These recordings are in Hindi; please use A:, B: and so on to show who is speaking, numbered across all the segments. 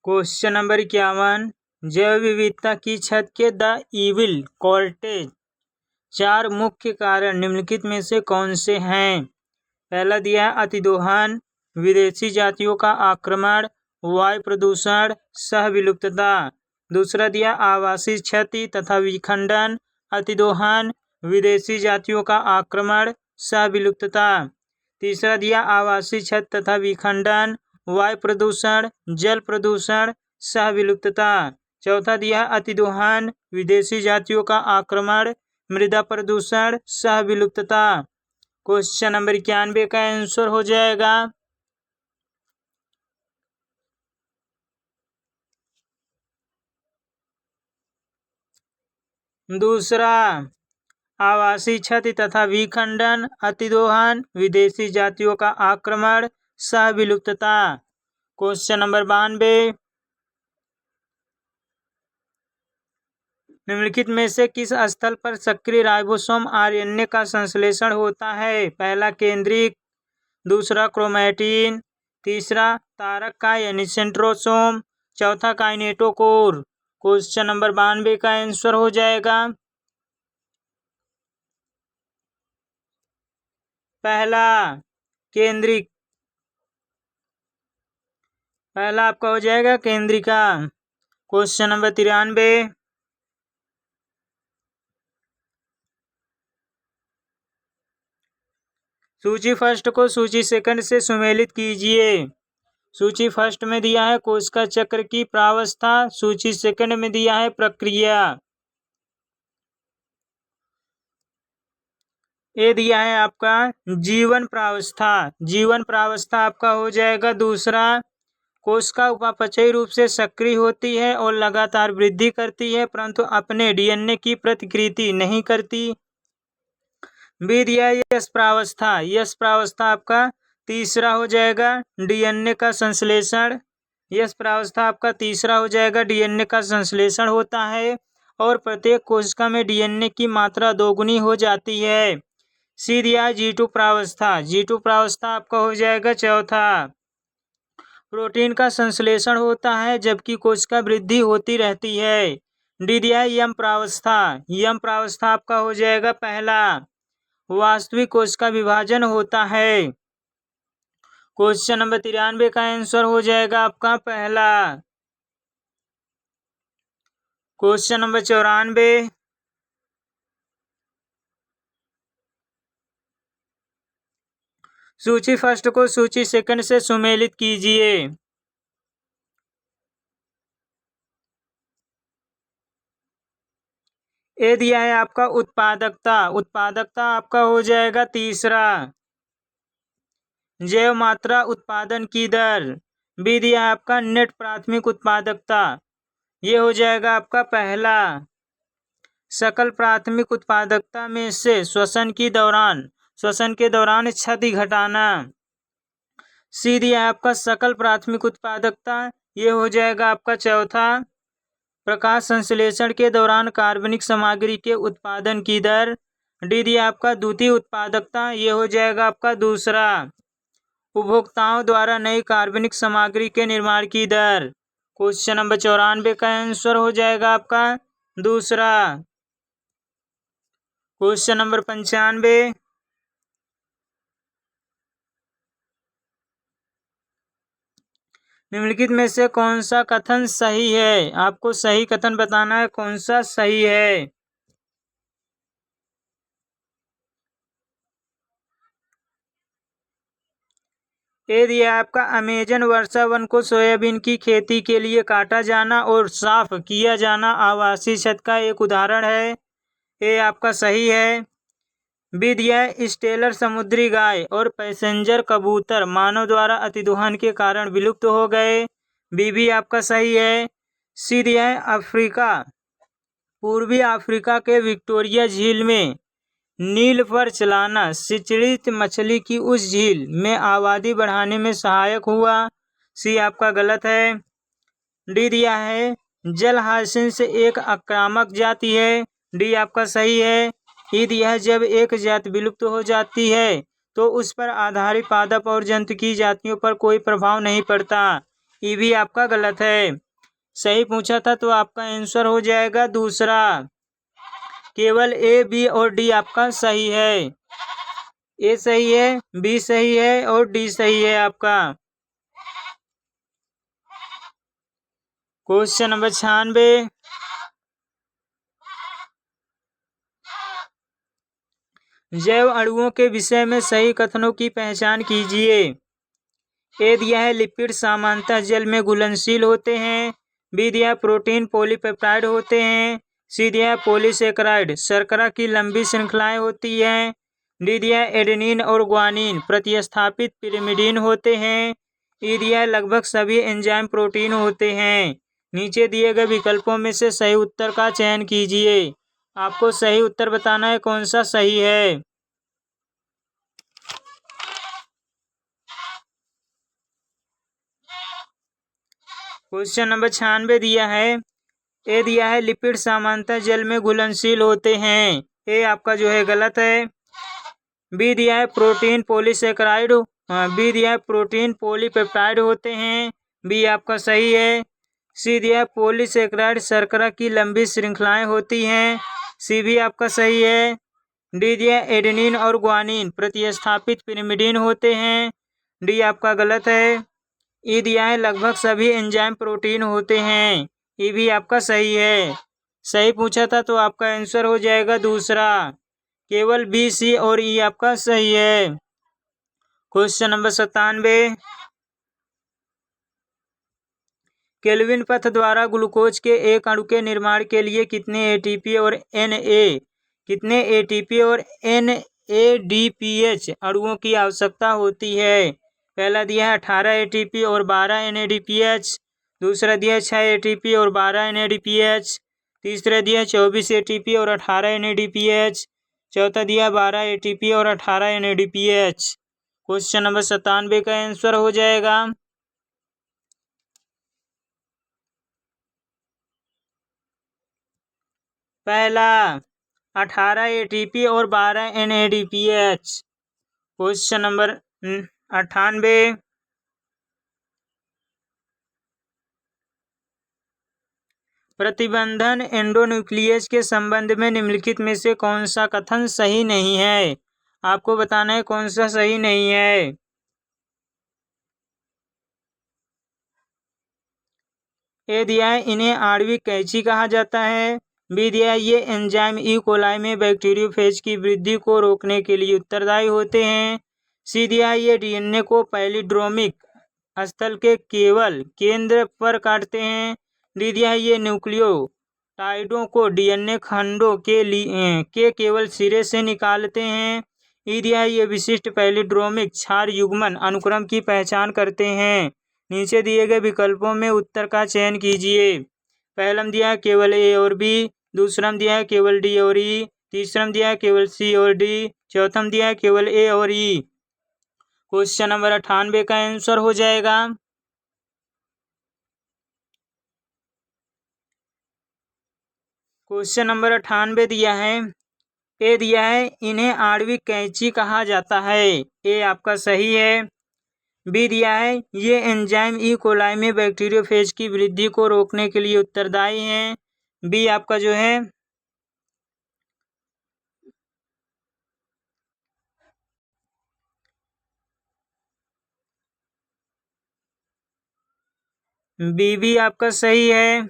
A: क्वेश्चन नंबर 51, जैव विविधता की छत के द ईविल कॉर्टेज 4 मुख्य कारण निम्नलिखित में से कौन से हैं? पहला दिया है अतिदोहन, विदेशी जातियों का आक्रमण, वायु प्रदूषण, सह विलुप्तता। दूसरा दिया आवासीय क्षति तथा विखंडन, अतिदोहन, विदेशी जातियों का आक्रमण, सह विलुप्तता। तीसरा दिया आवासीय क्षति तथा विखंडन, वायु प्रदूषण, जल प्रदूषण, सह विलुप्तता। चौथा दिया अतिदोहन, विदेशी जातियों का आक्रमण, मृदा प्रदूषण, सह विलुप्तता। क्वेश्चन नंबर 91 का आंसर हो जाएगा दूसरा, आवासीय क्षति तथा विखंडन, अतिदोहन, विदेशी जातियों का आक्रमण, सह विलुप्तता। क्वेश्चन नंबर 92, निम्नलिखित में से किस स्थल पर सक्रिय राइबोसोम आरएनए का संश्लेषण होता है? पहला केंद्रिक, दूसरा क्रोमैटिन, तीसरा तारक का यानी सेंट्रोसोम, चौथा काइनेटोकोर। क्वेश्चन नंबर 92 का आंसर हो जाएगा पहला केंद्रिक। पहला आपका हो जाएगा केंद्रिका। क्वेश्चन नंबर 93, सूची फर्स्ट को सूची सेकंड से सुमेलित कीजिए। सूची फर्स्ट में दिया है कोशिका चक्र की प्रावस्था, सूची सेकंड में दिया है प्रक्रिया। ये दिया है आपका जीवन प्रावस्था। जीवन प्रावस्था आपका हो जाएगा दूसरा। कोशिका उपापचयी रूप से सक्रिय होती है और लगातार वृद्धि करती है परंतु अपने डीएनए की प्रतिकृति नहीं करती। बी दिया है यश प्रावस्था। यश प्रावस्था आपका तीसरा हो जाएगा डीएनए का संश्लेषण। यश प्रावस्था आपका तीसरा हो जाएगा डीएनए का संश्लेषण होता है और प्रत्येक कोशिका में डीएनए की मात्रा दोगुनी हो जाती है। सी दिया है G2 प्रावस्था। G2 प्रावस्था आपका हो जाएगा चौथा। प्रोटीन का संश्लेषण होता है जबकि कोशिका वृद्धि होती रहती है। डी दिया है यम प्रावस्था। यम प्रावस्था आपका हो जाएगा पहला। वास्तविक कोशिका विभाजन होता है। क्वेश्चन नंबर 93 का आंसर हो जाएगा आपका पहला। क्वेश्चन नंबर 94, सूची फर्स्ट को सूची सेकंड से सुमेलित कीजिए। ए दिया है आपका उत्पादकता। उत्पादकता आपका हो जाएगा तीसरा। जैव मात्रा उत्पादन की दर। बी दिया है आपका नेट प्राथमिक उत्पादकता। ये हो जाएगा आपका पहला। सकल प्राथमिक उत्पादकता में से श्वसन के दौरान क्षति घटाना। सी दिया है आपका सकल प्राथमिक उत्पादकता। ये हो जाएगा आपका चौथा। प्रकाश संश्लेषण के दौरान कार्बनिक सामग्री के उत्पादन की दर। डी दिया आपका द्वितीय उत्पादकता। ये हो जाएगा आपका दूसरा। उपभोक्ताओं द्वारा नई कार्बनिक सामग्री के निर्माण की दर। क्वेश्चन नंबर 94 का आंसर हो जाएगा आपका दूसरा। क्वेश्चन नंबर 95, निम्नलिखित में से कौन सा कथन सही है? आपको सही कथन बताना है कौन सा सही है। ये दिया आपका अमेजन वर्षा वन को सोयाबीन की खेती के लिए काटा जाना और साफ किया जाना आवासीय छत का एक उदाहरण है। ये आपका सही है। बी दिया है स्टेलर समुद्री गाय और पैसेंजर कबूतर मानव द्वारा अतिदोहन के कारण विलुप्त हो गए। बी भी आपका सही है। सी दिया है अफ्रीका, पूर्वी अफ्रीका के विक्टोरिया झील में नील पर चलाना सिंचित मछली की उस झील में आबादी बढ़ाने में सहायक हुआ। सी आपका गलत है। डी दिया है जल हासिन एक आक्रामक जाति है। डी आपका सही है। ई दिया है जब एक जाति विलुप्त हो जाती है तो उस पर आधारित पादप और जंतु की जातियों पर कोई प्रभाव नहीं पड़ता। ई भी आपका गलत है। सही पूछा था तो आपका आंसर हो जाएगा दूसरा। केवल ए, बी और डी आपका सही है। ए सही है, बी सही है और डी सही है आपका। क्वेश्चन नंबर 96, जैव अणुओं के विषय में सही कथनों की पहचान कीजिए। ए दिया है लिपिड सामान्यतः जल में घुलनशील होते हैं। बी दिया है प्रोटीन पॉलीपेप्टाइड होते हैं। सी दिया है पॉलीसेकेराइड शर्करा की लंबी श्रृंखलाएं होती हैं। डी दिया है एडेनिन और ग्वानिन प्रतिस्थापित पिरिमिडीन होते हैं। ई दिया है लगभग सभी एंजाइम प्रोटीन होते हैं। नीचे दिए गए विकल्पों में से सही उत्तर का चयन कीजिए। आपको सही उत्तर बताना है कौन सा सही है। क्वेश्चन नंबर 96 दिया है। ए दिया है लिपिड सामान्यतः जल में घुलनशील होते हैं। ए आपका जो है गलत है। बी दिया है प्रोटीन पॉलीसेकेराइड, बी दिया है प्रोटीन पॉलीपेप्टाइड होते हैं। बी आपका सही है। सी दिया है पॉलीसेकेराइड शर्करा की लंबी श्रृंखलाएं होती हैं। सी भी आपका सही है। डी दिया है एडेनिन और ग्वानिन प्रतिस्थापित पिरिमिडीन होते हैं। डी आपका गलत है। ई दिया है लगभग सभी एंजाइम प्रोटीन होते हैं। ई भी आपका सही है। सही पूछा था तो आपका आंसर हो जाएगा दूसरा। केवल बी, सी और ई आपका सही है। क्वेश्चन नंबर 97, केल्विन पथ द्वारा ग्लूकोज के एक अणु के निर्माण के लिए कितने एटीपी और एनएडीपीएच अणुओं की आवश्यकता होती है। पहला दिया है 18 एटीपी और 12 एनएडीपीएच। दूसरा दिया है 6 एटीपी और 12 एनएडीपीएच। तीसरा दिया है 24 एटीपी और 18 एनएडीपीएच। चौथा दिया 12 एटीपी और 18 एनएडीपीएच। क्वेश्चन नंबर 97 का आंसर हो जाएगा पहला 18 एटीपी और 12 एनएडीपीएच। क्वेश्चन नंबर 98, प्रतिबंधन एंडोन्यूक्लियस के संबंध में निम्नलिखित में से कौन सा कथन सही नहीं है। आपको बताना है कौन सा सही नहीं है। ए दिया है इन्हें आणविक कैंची कहा जाता है। बी दिया है ये एंजाइम ई कोलाई में बैक्टीरियोफेज की वृद्धि को रोकने के लिए उत्तरदायी होते हैं। सी दिया है ये डीएनए को पैलिड्रोमिक स्थल के केवल केंद्र पर काटते हैं। डी दिया है ये न्यूक्लियोटाइडों को डीएनए खंडों के केवल सिरे से निकालते हैं। ई दिया है ये विशिष्ट पैलिड्रोमिक क्षार युग्मन अनुक्रम की पहचान करते हैं। नीचे दिए गए विकल्पों में उत्तर का चयन कीजिए। पहला दिया है केवल ए और बी, दूसरा दिया है केवल डी और ई, तीसरा दिया है केवल सी और डी, चौथा दिया है केवल ए और ई। क्वेश्चन नंबर 98 का आंसर हो जाएगा क्वेश्चन नंबर 98 दिया है। ए दिया है इन्हें आणविक कैंची कहा जाता है। ए आपका सही है। बी दिया है ये एंजाइम ई कोलाई में बैक्टीरियोफेज की वृद्धि को रोकने के लिए उत्तरदायी हैं। बी आपका जो है बी भी आपका सही है।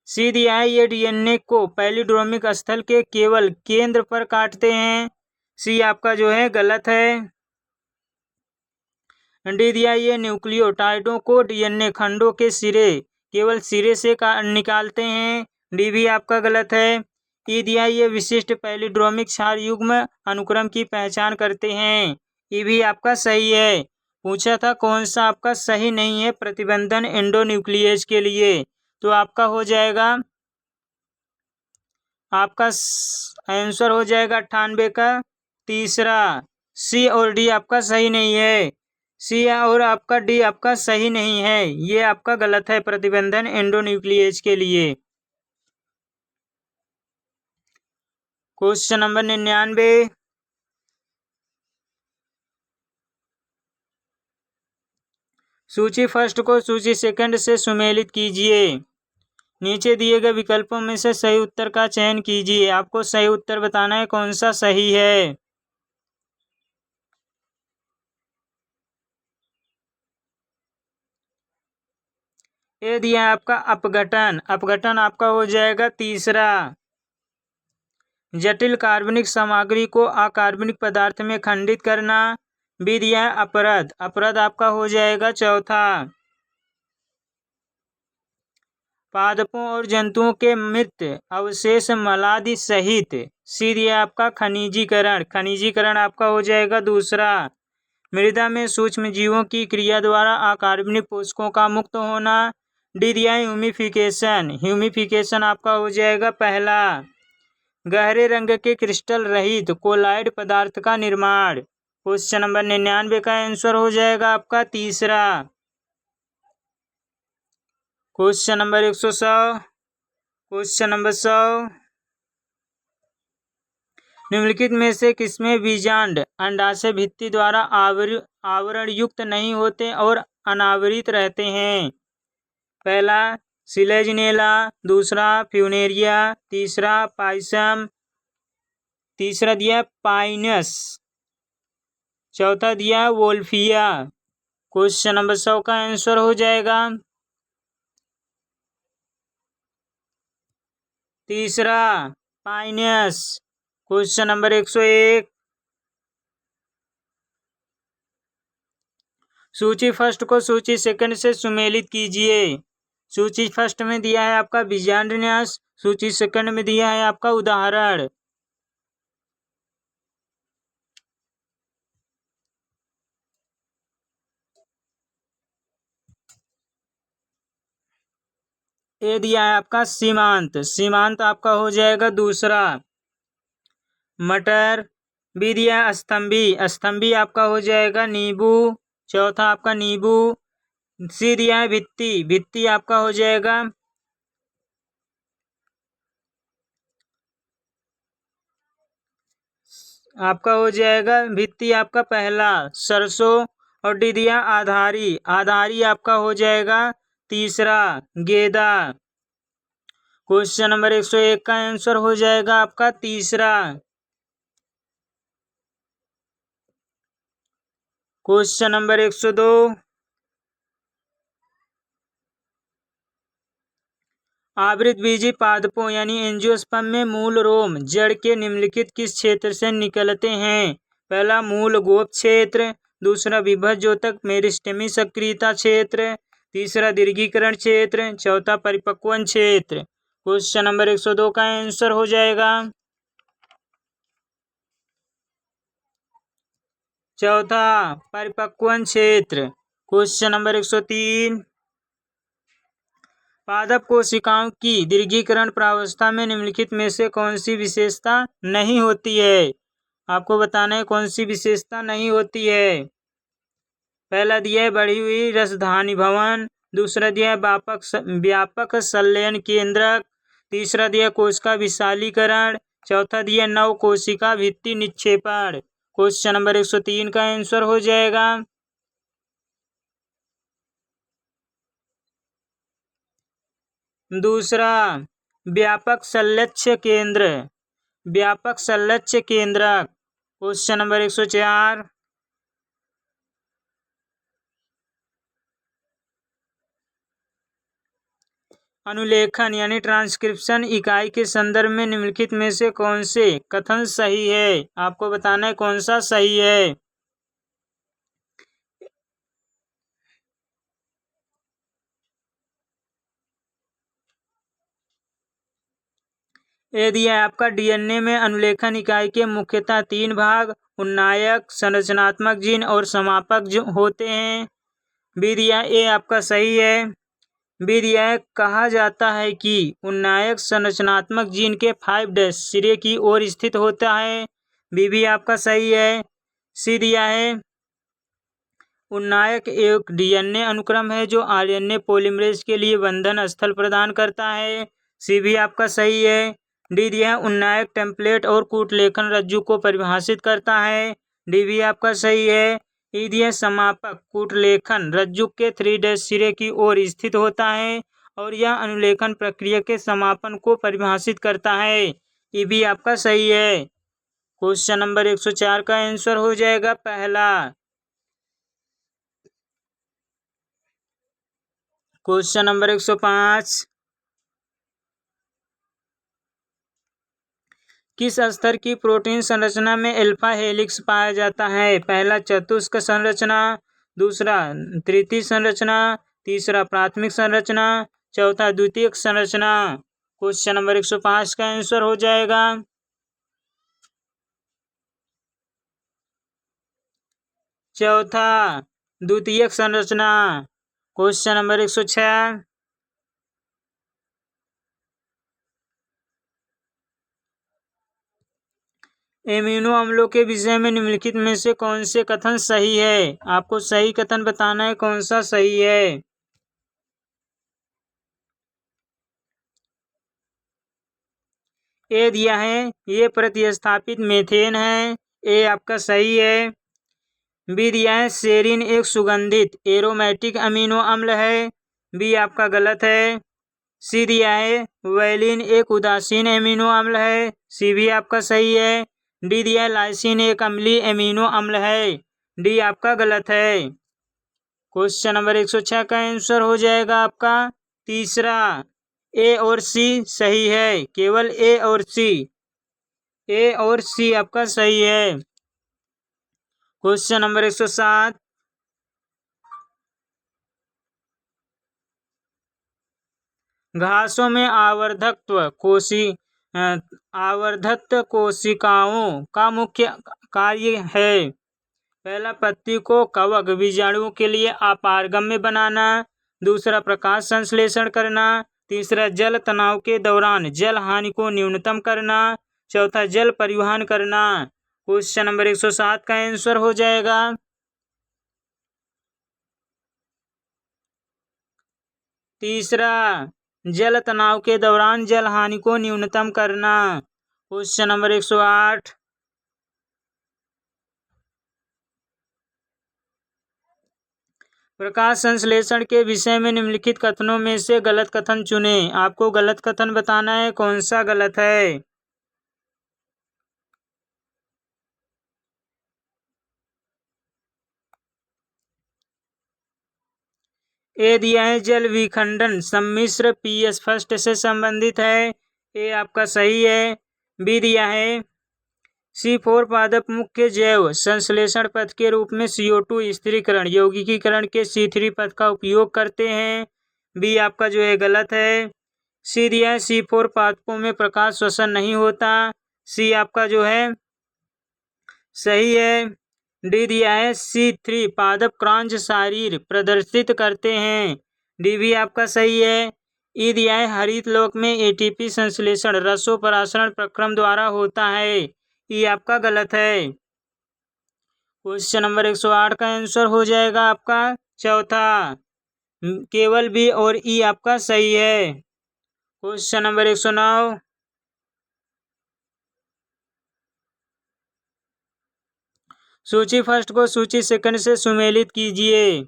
A: सी दिया है ये डीएनए को पैलिड्रोमिक स्थल के केवल केंद्र पर काटते हैं। सी आपका जो है गलत है। डी दिया ये न्यूक्लियोटाइडों को डीएनए खंडों के केवल सिरे से निकालते हैं। डी भी आपका गलत है। ई दिया ये विशिष्ट पैलिड्रोमिक क्षार युग्म अनुक्रम की पहचान करते हैं। ई भी आपका सही है। पूछा था कौन सा आपका सही नहीं है प्रतिबंधन एंडोन्यूक्लियस के लिए, तो आपका हो जाएगा आपका आंसर हो जाएगा 98 का तीसरा। सी और डी आपका सही नहीं है। सी और आपका डी आपका सही नहीं है, ये आपका गलत है प्रतिबंधन एंडोन्यूक्लियस के लिए। क्वेश्चन नंबर 99, सूची फर्स्ट को सूची सेकंड से सुमेलित कीजिए। नीचे दिए गए विकल्पों में से सही उत्तर का चयन कीजिए। आपको सही उत्तर बताना है कौन सा सही है। ये दिया है आपका अपघटन। अपघटन आपका हो जाएगा तीसरा। जटिल कार्बनिक सामग्री को अकार्बनिक पदार्थ में खंडित करना। बी दिया है अपरद। अपरद आपका हो जाएगा चौथा। पादपों और जंतुओं के मृत अवशेष मलादि सहित। सी दिया आपका खनिजीकरण। खनिजीकरण आपका हो जाएगा दूसरा। मृदा में सूक्ष्म जीवों की क्रिया द्वारा अकार्बनिक पोषकों का मुक्त होना। डी दिया है ह्यूमिफिकेशन। ह्यूमिफिकेशन आपका हो जाएगा पहला। गहरे रंग के क्रिस्टल रहित कोलाइड पदार्थ का निर्माण। क्वेश्चन नंबर 99 का आंसर हो जाएगा आपका तीसरा। Question number 100। Question number 100। निम्नलिखित में से किसमें बीजांड अंडाशय भित्ति द्वारा आवरण युक्त नहीं होते और अनावृत रहते हैं। पहला सिलेजनेला, दूसरा फ्यूनेरिया, तीसरा पाइसम, तीसरा दिया पाइनस, चौथा दिया वोल्फिया। क्वेश्चन नंबर 100 का आंसर हो जाएगा तीसरा पाइनस। Question number 101। सूची फर्स्ट को सूची सेकंड से सुमेलित कीजिए। सूची फर्स्ट में दिया है आपका बीजांड न्यास, सूची सेकंड में दिया है आपका उदाहरण। ए दिया है आपका सीमांत। सीमांत आपका हो जाएगा दूसरा। मटर। बी दिया है स्तंभी। स्तंभी आपका हो जाएगा नींबू, चौथा आपका नींबू। सी दिया है भित्ति। भित्ति आपका हो जाएगा भित्ति आपका पहला सरसों। और डी दिया आधारी। आधारी आपका हो जाएगा तीसरा गेदा। क्वेश्चन नंबर 101 का आंसर हो जाएगा आपका तीसरा। Question number 102। आवृत बीजी पादपों यानी एंजियोस्पर्म में मूल रोम जड़ के निम्नलिखित किस क्षेत्र से निकलते हैं। पहला मूल गोप क्षेत्र, दूसरा विभज्योतक मेरिस्टेमी सक्रियता क्षेत्र, तीसरा दीर्घीकरण क्षेत्र, चौथा परिपक्वन क्षेत्र। क्वेश्चन नंबर 102 का आंसर हो जाएगा चौथा परिपक्वन क्षेत्र। Question number 103। पादप कोशिकाओं की दीर्घीकरण प्रावस्था में निम्नलिखित में से कौन सी विशेषता नहीं होती है। आपको बताना है कौन सी विशेषता नहीं होती है। पहला दिया है बढ़ी हुई रसधानी भवन, दूसरा दिया है व्यापक संलयन केंद्रक, तीसरा दिया कोशिका विशालीकरण, चौथा दिया नव कोशिका भित्ति निक्षेपण। क्वेश्चन नंबर 103 का आंसर हो जाएगा दूसरा व्यापक संलक्ष्य केंद्र। व्यापक संलक्ष्य केंद्रक। Question number 104। अनुलेखन यानी ट्रांसक्रिप्शन इकाई के संदर्भ में निम्नलिखित में से कौन से कथन सही है। आपको बताना है कौन सा सही है। ये दिया है आपका डीएनए में अनुलेखन इकाई के मुख्यतः 3 भाग उन्नायक, संरचनात्मक जीन और समापक होते हैं। बी दिया ए आपका सही है। बी दिया है कहा जाता है कि उन्नायक संरचनात्मक जीन के 5' सिरे की ओर स्थित होता है। बी भी आपका सही है। सी दिया है उन्नायक एक डीएनए अनुक्रम है जो आरएनए पॉलीमरेज के लिए बंधन स्थल प्रदान करता है। सी भी आपका सही है। डी दिया है उन्नायक टेम्पलेट और कूटलेखन रज्जु को परिभाषित करता है। डी भी आपका सही है। ईदीय समापक कूटलेखन रज्जु के 3 सिरे की ओर स्थित होता है और यह अनुलेखन प्रक्रिया के समापन को परिभाषित करता है। ये भी आपका सही है। क्वेश्चन नंबर 104 का आंसर हो जाएगा पहला। क्वेश्चन नंबर 105, किस स्तर की प्रोटीन संरचना में अल्फा हेलिक्स पाया जाता है? पहला चतुष्क संरचना, दूसरा तृतीय संरचना, तीसरा प्राथमिक संरचना, चौथा द्वितीयक संरचना। क्वेश्चन नंबर 105 का आंसर हो जाएगा चौथा द्वितीयक संरचना। क्वेश्चन नंबर 106, एमिनो अम्लों के विषय में निम्नलिखित में से कौन से कथन सही है? आपको सही कथन बताना है, कौन सा सही है। ए दिया है, ये प्रतिस्थापित मेथेन है, ए आपका सही है। बी दिया है, सेरिन एक सुगंधित एरोमेटिक अमीनो अम्ल है, बी आपका गलत है। सी दिया है, वैलिन एक उदासीन एमिनो अम्ल है, सी भी आपका सही है। डी दिया है, लाइसिन एक अम्लीय एमिनो अम्ल है, डी आपका गलत है। क्वेश्चन नंबर 106 का आंसर हो जाएगा आपका तीसरा, ए और सी सही है, केवल ए और सी, ए और सी आपका सही है। क्वेश्चन नंबर 107, घासों में आवर्धक कोशिकाओं का मुख्य कार्य है। पहला, पत्ती को कवक बीजाणुओं के लिए अपारगम्य बनाना, दूसरा प्रकाश संश्लेषण करना, तीसरा जल तनाव के दौरान जल हानि को न्यूनतम करना, चौथा जल परिवहन करना। क्वेश्चन नंबर 107 का आंसर हो जाएगा तीसरा, जल तनाव के दौरान जल हानि को न्यूनतम करना। क्वेश्चन नंबर 108, प्रकाश संश्लेषण के विषय में निम्नलिखित कथनों में से गलत कथन चुनें। आपको गलत कथन बताना है, कौन सा गलत है। ए दिया है, जल विखंडन सम्मिश्र पीएच फर्स्ट से संबंधित है, ए आपका सही है। बी दिया है, C4 पादप मुख्य जैव संश्लेषण पथ के रूप में CO2 स्थिरीकरण यौगिकीकरण के C3 पथ का उपयोग करते हैं, बी आपका जो है गलत है। सी दिया है, C4 पादपों में प्रकाश श्वसन नहीं होता, सी आपका जो है सही है। डी दिया है, C3 पादप क्रांच शारीर प्रदर्शित करते हैं, डी भी आपका सही है। ई दिया है, हरित लोक में ATP संश्लेषण रसोपरासरण प्रक्रम द्वारा होता है, ई आपका गलत है। क्वेश्चन नंबर 108 का आंसर हो जाएगा आपका चौथा, केवल बी और ई आपका सही है। क्वेश्चन नंबर 109, सूची फर्स्ट को सूची सेकंड से सुमेलित कीजिए।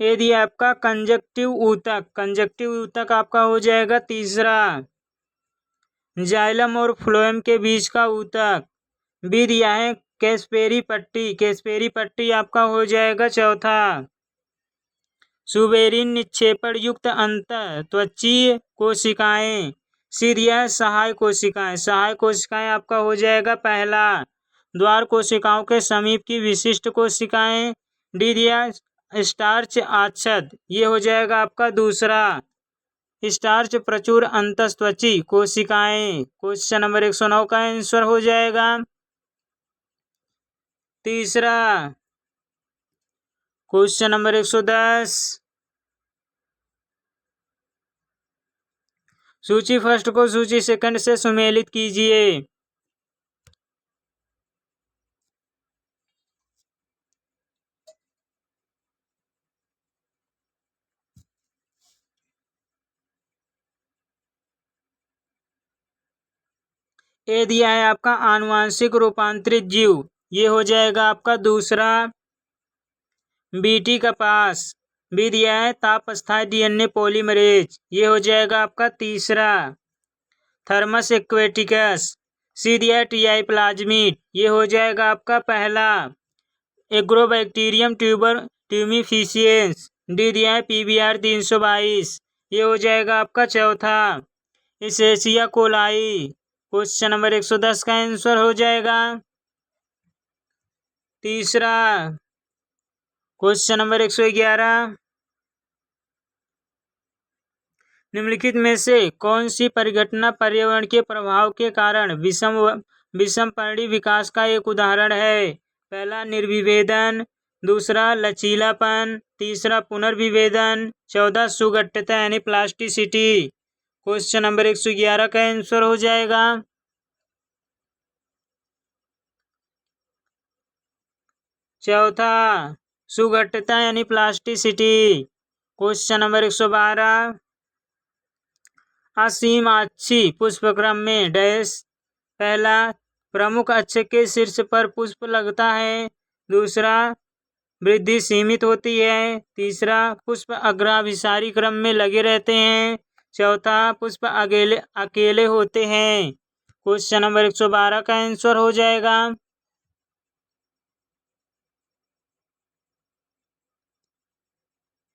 A: यदि आपका कंजक्टिव ऊतक आपका हो जाएगा तीसरा, जाइलम और फ्लोएम के बीच का ऊतक, बी दिया है, कैस्पेरी पट्टी आपका हो जाएगा चौथा, सुबेरिन निक्षेपण युक्त अंतः त्वचीय कोशिकाएं, सी दिया है, सहाय कोशिकाएं आपका हो जाएगा पहला, द्वार कोशिकाओं के समीप की विशिष्ट कोशिकाएं, डी दिया स्टार्च आच्छद, ये हो जाएगा आपका दूसरा, स्टार्च प्रचुर अंतस्त्वची कोशिकाएं। क्वेश्चन नंबर 109 का आंसर हो जाएगा तीसरा। क्वेश्चन नंबर 110, सूची फर्स्ट को सूची सेकंड से सुमेलित कीजिए। ए दिया है आपका आनुवांशिक रूपांतरित जीव, ये हो जाएगा आपका दूसरा। बीटी कपास। बी दिया है ताप अस्थायी डीएनए पॉलीमरेज, ये हो जाएगा आपका तीसरा। Thermus aquaticus. सी दिया है टीआई प्लाज्मिड, ये हो जाएगा आपका पहला। एग्रोबैक्टीरियम ट्यूमिफिशियंस। डी दिया है पीबीआर 322, ये हो जाएगा आपका चौथा। एसेसिया कोलाई। क्वेश्चन नंबर 110 का आंसर हो जाएगा तीसरा। क्वेश्चन नंबर 111, निम्नलिखित में से कौन सी परिघटना पर्यावरण के प्रभाव के कारण विषम पर्णी विकास का एक उदाहरण है? पहला निर्विभेदन, दूसरा लचीलापन, तीसरा पुनर्विभेदन, चौथा सुगठिता यानी प्लास्टिसिटी। क्वेश्चन नंबर 111 का आंसर हो जाएगा चौथा, सुगठिता यानी प्लास्टिसिटी। क्वेश्चन नंबर 112, असीम अक्षी पुष्पक्रम में डैश। पहला, प्रमुख अक्ष के शीर्ष पर पुष्प लगता है। दूसरा, वृद्धि सीमित होती है। तीसरा, पुष्प अग्राभिसारी क्रम में लगे रहते हैं। चौथा, पुष्प अकेले अकेले होते हैं। क्वेश्चन नंबर 112 का आंसर हो जाएगा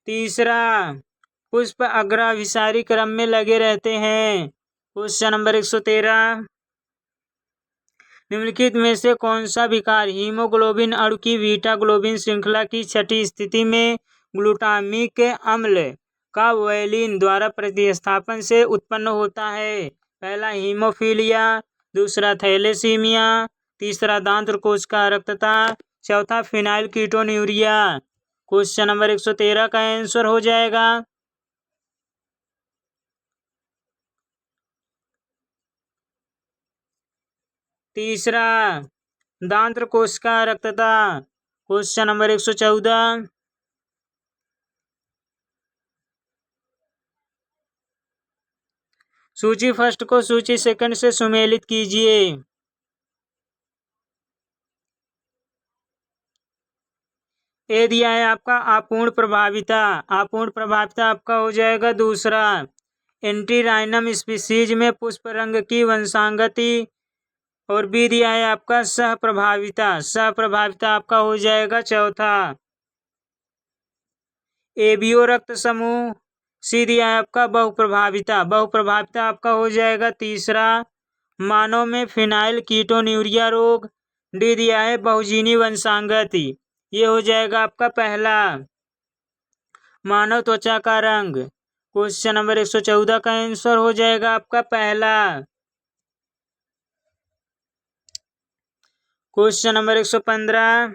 A: तीसरा, पुष्प अग्राभिसारी क्रम में लगे रहते हैं। क्वेश्चन नंबर 113, निम्नलिखित में से कौन सा विकार हीमोग्लोबिन अणु की बीटा ग्लोबिन श्रृंखला की छठी स्थिति में ग्लूटामिक अम्ल का वैलिन द्वारा प्रतिस्थापन से उत्पन्न होता है? पहला, हीमोफीलिया, दूसरा थैलेसीमिया, तीसरा दांत कोश का रक्तता, चौथा फिनाइल कीटोन्यूरिया। क्वेश्चन नंबर 113 का आंसर हो जाएगा तीसरा, दांत कोश का रक्तता। क्वेश्चन नंबर 114, सूची फर्स्ट को सूची सेकंड से सुमेलित कीजिए। ए दिया है आपका अपूर्ण प्रभाविता। अपूर्ण प्रभाविता आपका हो जाएगा दूसरा। एंटीराइनम स्पीसीज में पुष्प रंग की वंशांगति। और बी दिया है आपका सह प्रभाविता। सह प्रभाविता आपका हो जाएगा चौथा। एबीओ रक्त समूह। सी दिया है आपका बहुप्रभाविता। बहुप्रभाविता आपका हो जाएगा तीसरा। मानव में फिनाइल कीटोन्यूरिया रोग। डी दिया है बहुजीनी वंशांगति, ये हो जाएगा आपका पहला। मानव त्वचा का रंग। क्वेश्चन नंबर 114 का आंसर हो जाएगा आपका पहला। क्वेश्चन नंबर 115,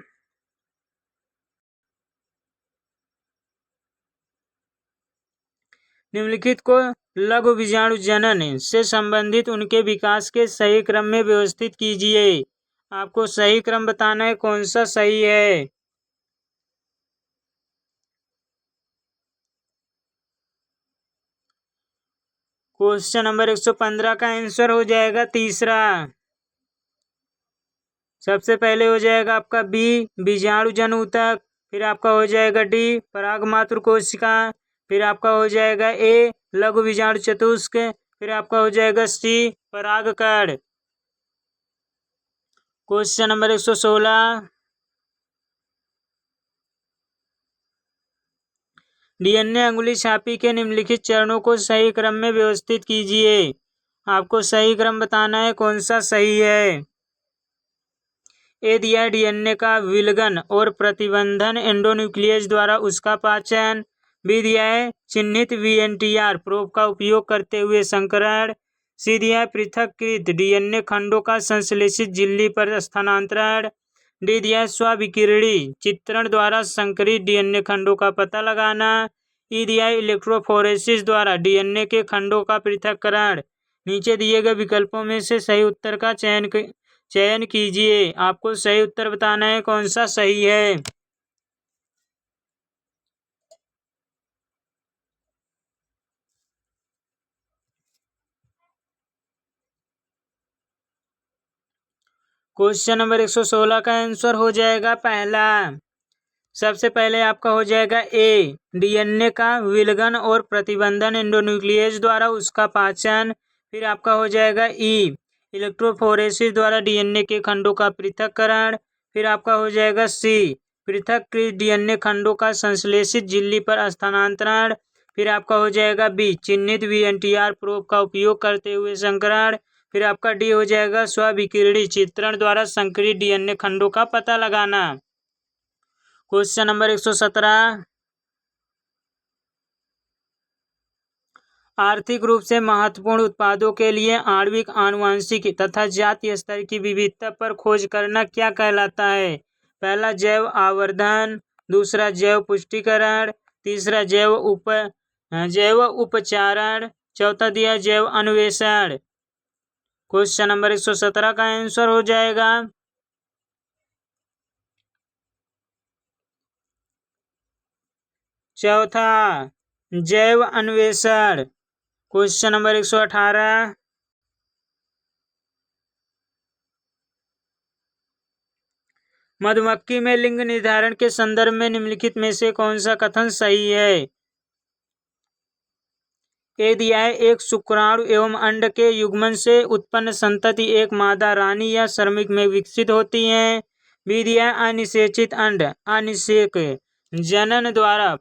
A: निम्नलिखित को लघु बीजाणु जनन से संबंधित उनके विकास के सही क्रम में व्यवस्थित कीजिए। आपको सही क्रम बताना है कौन सा सही है। क्वेश्चन नंबर 115 का आंसर हो जाएगा तीसरा। सबसे पहले हो जाएगा आपका बी, बीजाणु जन ऊतक। फिर आपका हो जाएगा डी, पराग मातृ कोशिका। फिर आपका हो जाएगा ए, लघु बीजाणु चतुष्क। फिर आपका हो जाएगा सी, परागकण। क्वेश्चन नंबर 116, डीएनए अंगुली छापी के निम्नलिखित चरणों को सही क्रम में व्यवस्थित कीजिए। आपको सही क्रम बताना है कौन सा सही है। ए दिया डीएनए का विलगन और प्रतिबंधन एंडोन्यूक्लियस द्वारा उसका पाचन। बी दिया है चिन्हित वीएनटीआर प्रोब का उपयोग करते हुए संकरण। सी दिया है पृथककृत डीएनए खंडों का संश्लेषित झिल्ली पर स्थानांतरण। डी दिया है स्विकिरणी चित्रण द्वारा संकरित डीएनए खंडों का पता लगाना। ई दिया है इलेक्ट्रोफोरेसिस द्वारा डीएनए के खंडों का पृथक्करण। नीचे दिए गए विकल्पों में से सही उत्तर का चयन कीजिए। आपको सही उत्तर बताना है कौन सा सही है। क्वेश्चन नंबर 116 का आंसर हो जाएगा पहला। सबसे पहले आपका हो जाएगा ए, डीएनए का विलगन और प्रतिबंधन एंडोन्यूक्लियस द्वारा उसका पाचन। फिर आपका हो जाएगा ई, इलेक्ट्रोफोरेसिस द्वारा डीएनए के खंडों का पृथक्करण। फिर आपका हो जाएगा सी, पृथक्कृत डीएनए खंडों का संश्लेषित झिल्ली पर स्थानांतरण। फिर आपका हो जाएगा बी, चिन्हित वीएनटीआर प्रोब का उपयोग करते हुए संकरण। फिर आपका डी हो जाएगा स्विकिरणी चित्रण द्वारा संकरित डीएनए खंडों का पता लगाना। क्वेश्चन नंबर 117, आर्थिक रूप से महत्वपूर्ण उत्पादों के लिए आणविक, आनुवंशिक तथा जातीय स्तर की विविधता पर खोज करना क्या कहलाता है? पहला जैव आवर्धन, दूसरा जैव पुष्टिकरण, तीसरा जैव उपचारण, चौथा दिया जैव अन्वेषण। क्वेश्चन नंबर 117 का आंसर हो जाएगा चौथा, जैव अन्वेषण। क्वेश्चन नंबर 118, मधुमक्खी में लिंग निर्धारण के संदर्भ में निम्नलिखित में से कौन सा कथन सही है? ए दिया है, एक शुक्राणु एवं अंड के युग्मन से उत्पन्न संतति एक मादा रानी या श्रमिक में विकसित होती है। बी दिया है, अनिषेचित अंड अनिषेक जनन द्वारा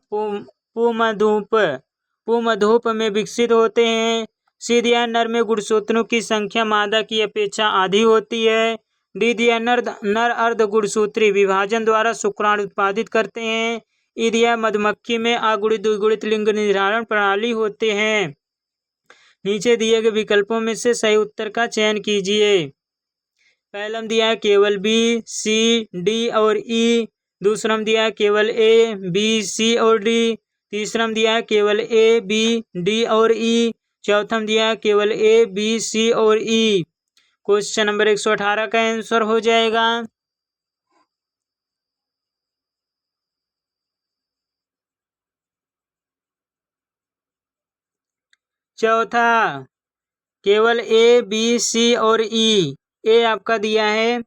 A: पुमधूप में विकसित होते हैं। सी दिया है, नर में गुणसूत्रों की संख्या मादा की अपेक्षा आधी होती है। डी दिया, नर अर्ध गुणसूत्री विभाजन द्वारा शुक्राणु उत्पादित करते हैं। ई दिया, मधुमक्खी में अगुणित द्विगुणित लिंग निर्धारण प्रणाली होते हैं। नीचे दिए गए विकल्पों में से सही उत्तर का चयन कीजिए। पहला दिया है केवल बी, सी, डी और ई। दूसरा दिया है केवल ए, बी, सी और डी। तीसरा दिया है केवल ए, बी, डी और ई। चौथा दिया है केवल ए, बी, सी और ई। क्वेश्चन नंबर 118 का आंसर हो जाएगा चौथा, केवल ए, बी, सी और ई। ए आपका दिया है,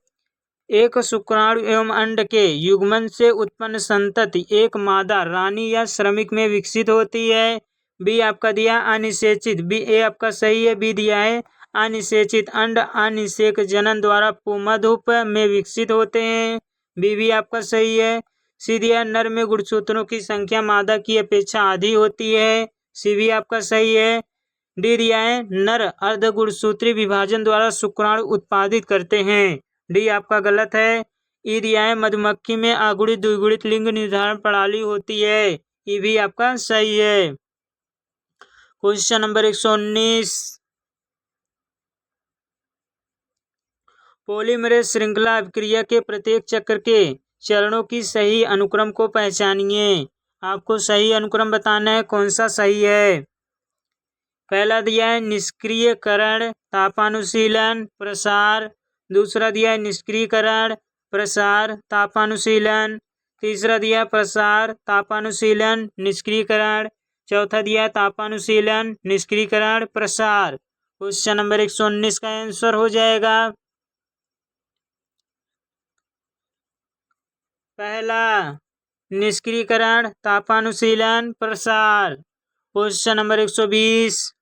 A: एक शुक्राणु एवं अंड के युग्मन से उत्पन्न संतति एक मादा रानी या श्रमिक में विकसित होती है। बी आपका दिया अनिषेचित, बी ए आपका सही है। बी दिया है अनिषेचित अंड अनिषेक जनन द्वारा पुमधूप में विकसित होते हैं। बी भी आपका सही है। सी दिया, नर में गुणसूत्रों की संख्या मादा की अपेक्षा आधी होती है। सी भी आपका सही है। डी दिया है, नर अर्धगुणसूत्री विभाजन द्वारा शुक्राणु उत्पादित करते हैं। डी आपका गलत है। ई दिया है, मधुमक्खी में अगुणित द्विगुणित लिंग निर्धारण प्रणाली होती है। ई भी आपका सही है। क्वेश्चन नंबर 119, पॉलीमरेज श्रृंखला अभिक्रिया के प्रत्येक चक्र के चरणों की सही अनुक्रम को पहचानिए। आपको सही अनुक्रम बताना है, कौन सा सही है। पहला दिया है निष्क्रियकरण, तापानुशीलन, प्रसार। दूसरा दिया है निष्क्रियकरण, प्रसार, तापानुशीलन। तीसरा दिया प्रसार, तापानुशीलन, निष्क्रियकरण। चौथा दिया तापानुशीलन, निष्क्रियकरण, प्रसार। क्वेश्चन नंबर 119 का आंसर हो जाएगा पहला, निष्क्रियकरण, तापानुशीलन, प्रसार। क्वेश्चन नंबर 120,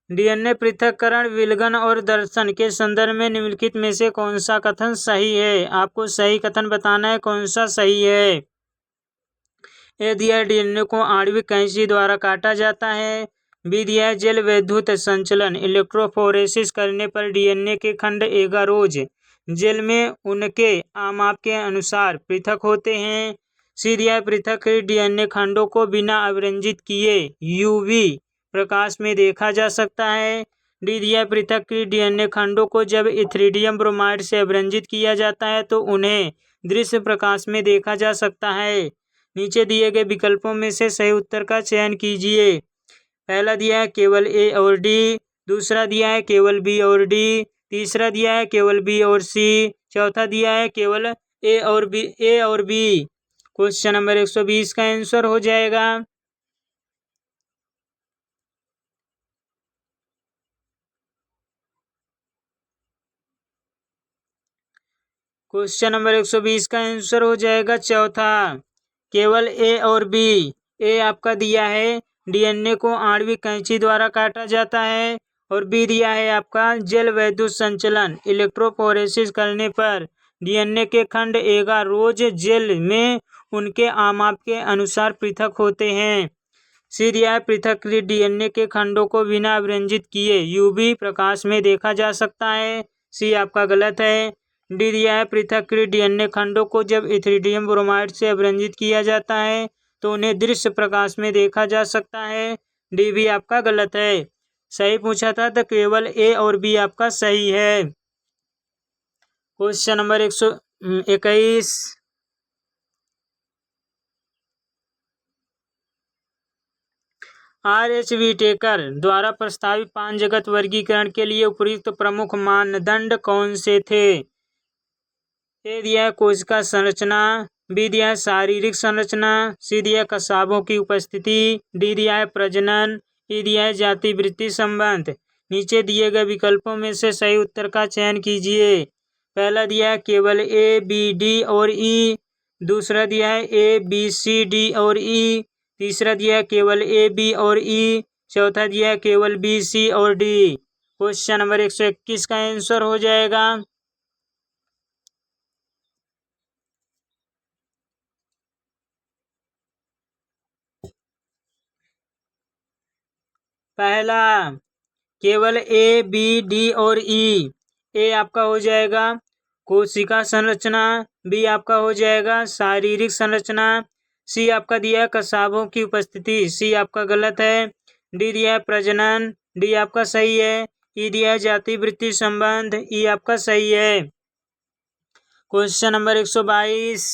A: डीएनए पृथक्करण, विलगन और दर्शन के संदर्भ में निम्नलिखित में से कौन सा कथन सही है। आपको सही कथन बताना है, कौन सा सही है। ए दिया, डीएनए को आणविक कैंची द्वारा काटा जाता है। बी दिया है, जल वैद्युत संचलन इलेक्ट्रोफोरेसिस करने पर डीएनए के खंड एगारोज जेल में उनके आमाप के अनुसार पृथक होते हैं। सी दिया है, पृथक डीएनए खंडों को बिना अभिरंजित किए यूवी प्रकाश में देखा जा सकता है। डी दिया, पृथक डीएनए खंडों को जब इथेरियम ब्रोमाइड से अभिरंजित किया जाता है तो उन्हें दृश्य प्रकाश में देखा जा सकता है। नीचे दिए गए विकल्पों में से सही उत्तर का चयन कीजिए। पहला दिया है केवल ए और डी, दूसरा दिया है केवल बी और डी, तीसरा दिया है केवल बी और सी, चौथा दिया है केवल ए और बी। क्वेश्चन नंबर 120 का आंसर हो जाएगा। क्वेश्चन नंबर 120 का आंसर हो जाएगा चौथा, केवल ए और बी। ए आपका दिया है डीएनए को आणविक कैंची द्वारा काटा जाता है, और बी दिया है आपका जल वैद्युत संचलन इलेक्ट्रोफोरेसिस करने पर डीएनए के खंड एगारोज जेल में उनके आमाप के अनुसार पृथक होते हैं। सी दिया है पृथक्कृत डीएनए के खंडों को बिना अभिरंजित किए यूवी प्रकाश में देखा जा सकता है। सी आपका गलत है। डी दिया है पृथक्कृत डीएनए खंडों को जब इथेरियम ब्रोमाइड से अभिरंजित किया जाता है तो उन्हें दृश्य प्रकाश में देखा जा सकता है। डी भी आपका गलत है। सही पूछा था तो केवल ए और बी आपका सही है। Question number 121, R.H. व्हिटेकर द्वारा प्रस्तावित 5 जगत वर्गीकरण के लिए उपयुक्त प्रमुख मानदंड कौन से थे? ए दिया है कोशिका संरचना, बी दिया है शारीरिक संरचना, सी दिया है कसाबों की उपस्थिति, डी दिया है प्रजनन, ई दिया है जाति वृत्ति संबंध। नीचे दिए गए विकल्पों में से सही उत्तर का चयन कीजिए। पहला दिया है केवल ए बी डी और ई, दूसरा दिया है ए बी सी डी और ई, तीसरा दिया है केवल ए बी और ई, चौथा दिया है केवल बी सी और डी। क्वेश्चन नंबर 121 का आंसर हो जाएगा। पहला केवल ए बी डी और ई। ए आपका हो जाएगा कोशिका संरचना, बी आपका हो जाएगा शारीरिक संरचना, सी आपका दिया है कसाबों की उपस्थिति, सी आपका गलत है, डी दिया है प्रजनन, डी आपका सही है, ई दिया है जाति वृत्ति संबंध, ई आपका सही है। क्वेश्चन नंबर 122,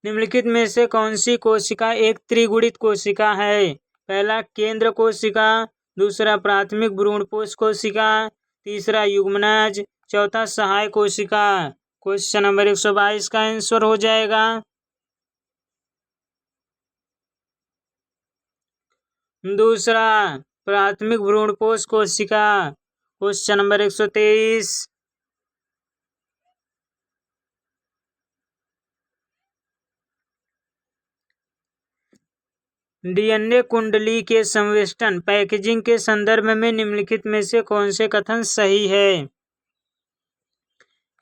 A: निम्नलिखित में से कौन सी कोशिका एक त्रिगुणित कोशिका है? पहला केंद्र कोशिका, दूसरा प्राथमिक भ्रूणपोष कोशिका, तीसरा युग्मनज, चौथा सहायक कोशिका। क्वेश्चन नंबर 122 का आंसर हो जाएगा। दूसरा प्राथमिक भ्रूणपोष कोशिका। क्वेश्चन नंबर 123, डीएनए कुंडली के संवेष्टन पैकेजिंग के संदर्भ में निम्नलिखित में से कौन से कथन सही है?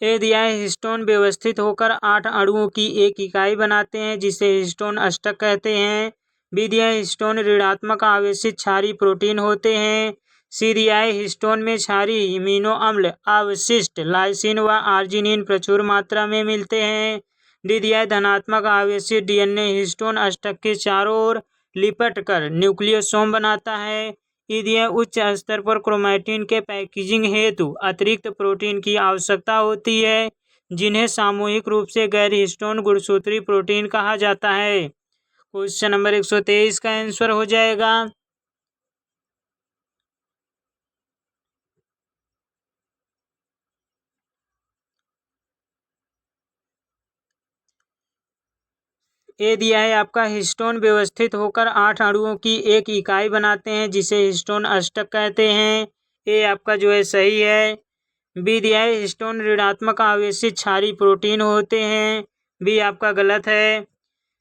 A: ए दिया है हिस्टोन व्यवस्थित होकर 8 अणुओं की एक इकाई बनाते हैं जिसे हिस्टोन अष्टक कहते हैं। बी दिया है हिस्टोन ऋणात्मक आवेशित क्षारीय प्रोटीन होते हैं। सी दिया है हिस्टोन में क्षारीय अमीनो अम्ल अवशिष्ट लाइसिन व आर्जिनिन प्रचुर मात्रा में मिलते हैं। डी दिया है धनात्मक आवेशित डीएनए हिस्टोन अष्टक के चारों ओर लिपट कर न्यूक्लियोसोम बनाता है। ई दिया है उच्च स्तर पर क्रोमैटिन के पैकेजिंग हेतु अतिरिक्त प्रोटीन की आवश्यकता होती है जिन्हें सामूहिक रूप से गैर हिस्टोन गुणसूत्री प्रोटीन कहा जाता है। क्वेश्चन नंबर 123 का आंसर हो जाएगा। ए दिया है आपका हिस्टोन व्यवस्थित होकर 8 अणुओं की एक इकाई बनाते हैं जिसे हिस्टोन अष्टक कहते हैं। ए आपका जो है सही है। बी दिया है हिस्टोन ऋणात्मक आवेशित क्षारीय प्रोटीन होते हैं। बी आपका गलत है।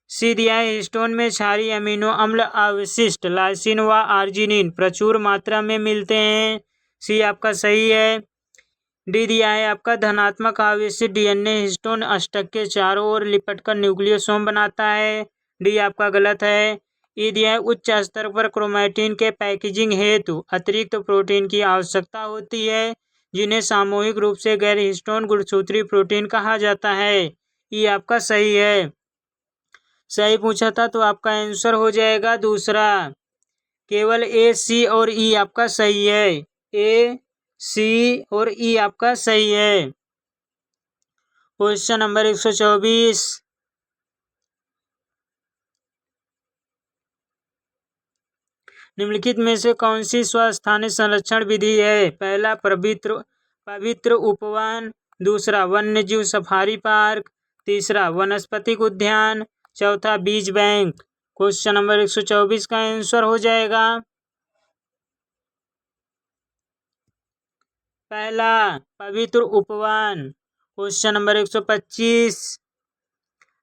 A: सी दिया है हिस्टोन में क्षारीय अमीनो अम्ल अवशिष्ट लाइसिन व आर्जिनिन प्रचुर मात्रा में मिलते हैं। सी आपका सही है। डी दिया है आपका धनात्मक आवेशित डीएनए हिस्टोन अष्टक के चारों ओर लिपटकर न्यूक्लियोसोम बनाता है। डी आपका गलत है। ई दिया है उच्च स्तर पर क्रोमैटिन के पैकेजिंग हेतु अतिरिक्त प्रोटीन की आवश्यकता होती है जिन्हें सामूहिक रूप से गैर हिस्टोन गुणसूत्री प्रोटीन कहा जाता है। ई आपका सही है। सही पूछा था तो आपका आंसर हो जाएगा दूसरा, केवल ए सी और ई आपका सही है। ए सी और ई आपका सही है। क्वेश्चन नंबर 124, निम्नलिखित में से कौन सी स्वस्थानिक संरक्षण विधि है? पहला पवित्र उपवन, दूसरा वन्यजीव सफारी पार्क, तीसरा वनस्पतिक उद्यान, चौथा बीज बैंक। क्वेश्चन नंबर 124 का आंसर हो जाएगा पहला पवित्र उपवन। क्वेश्चन नंबर 125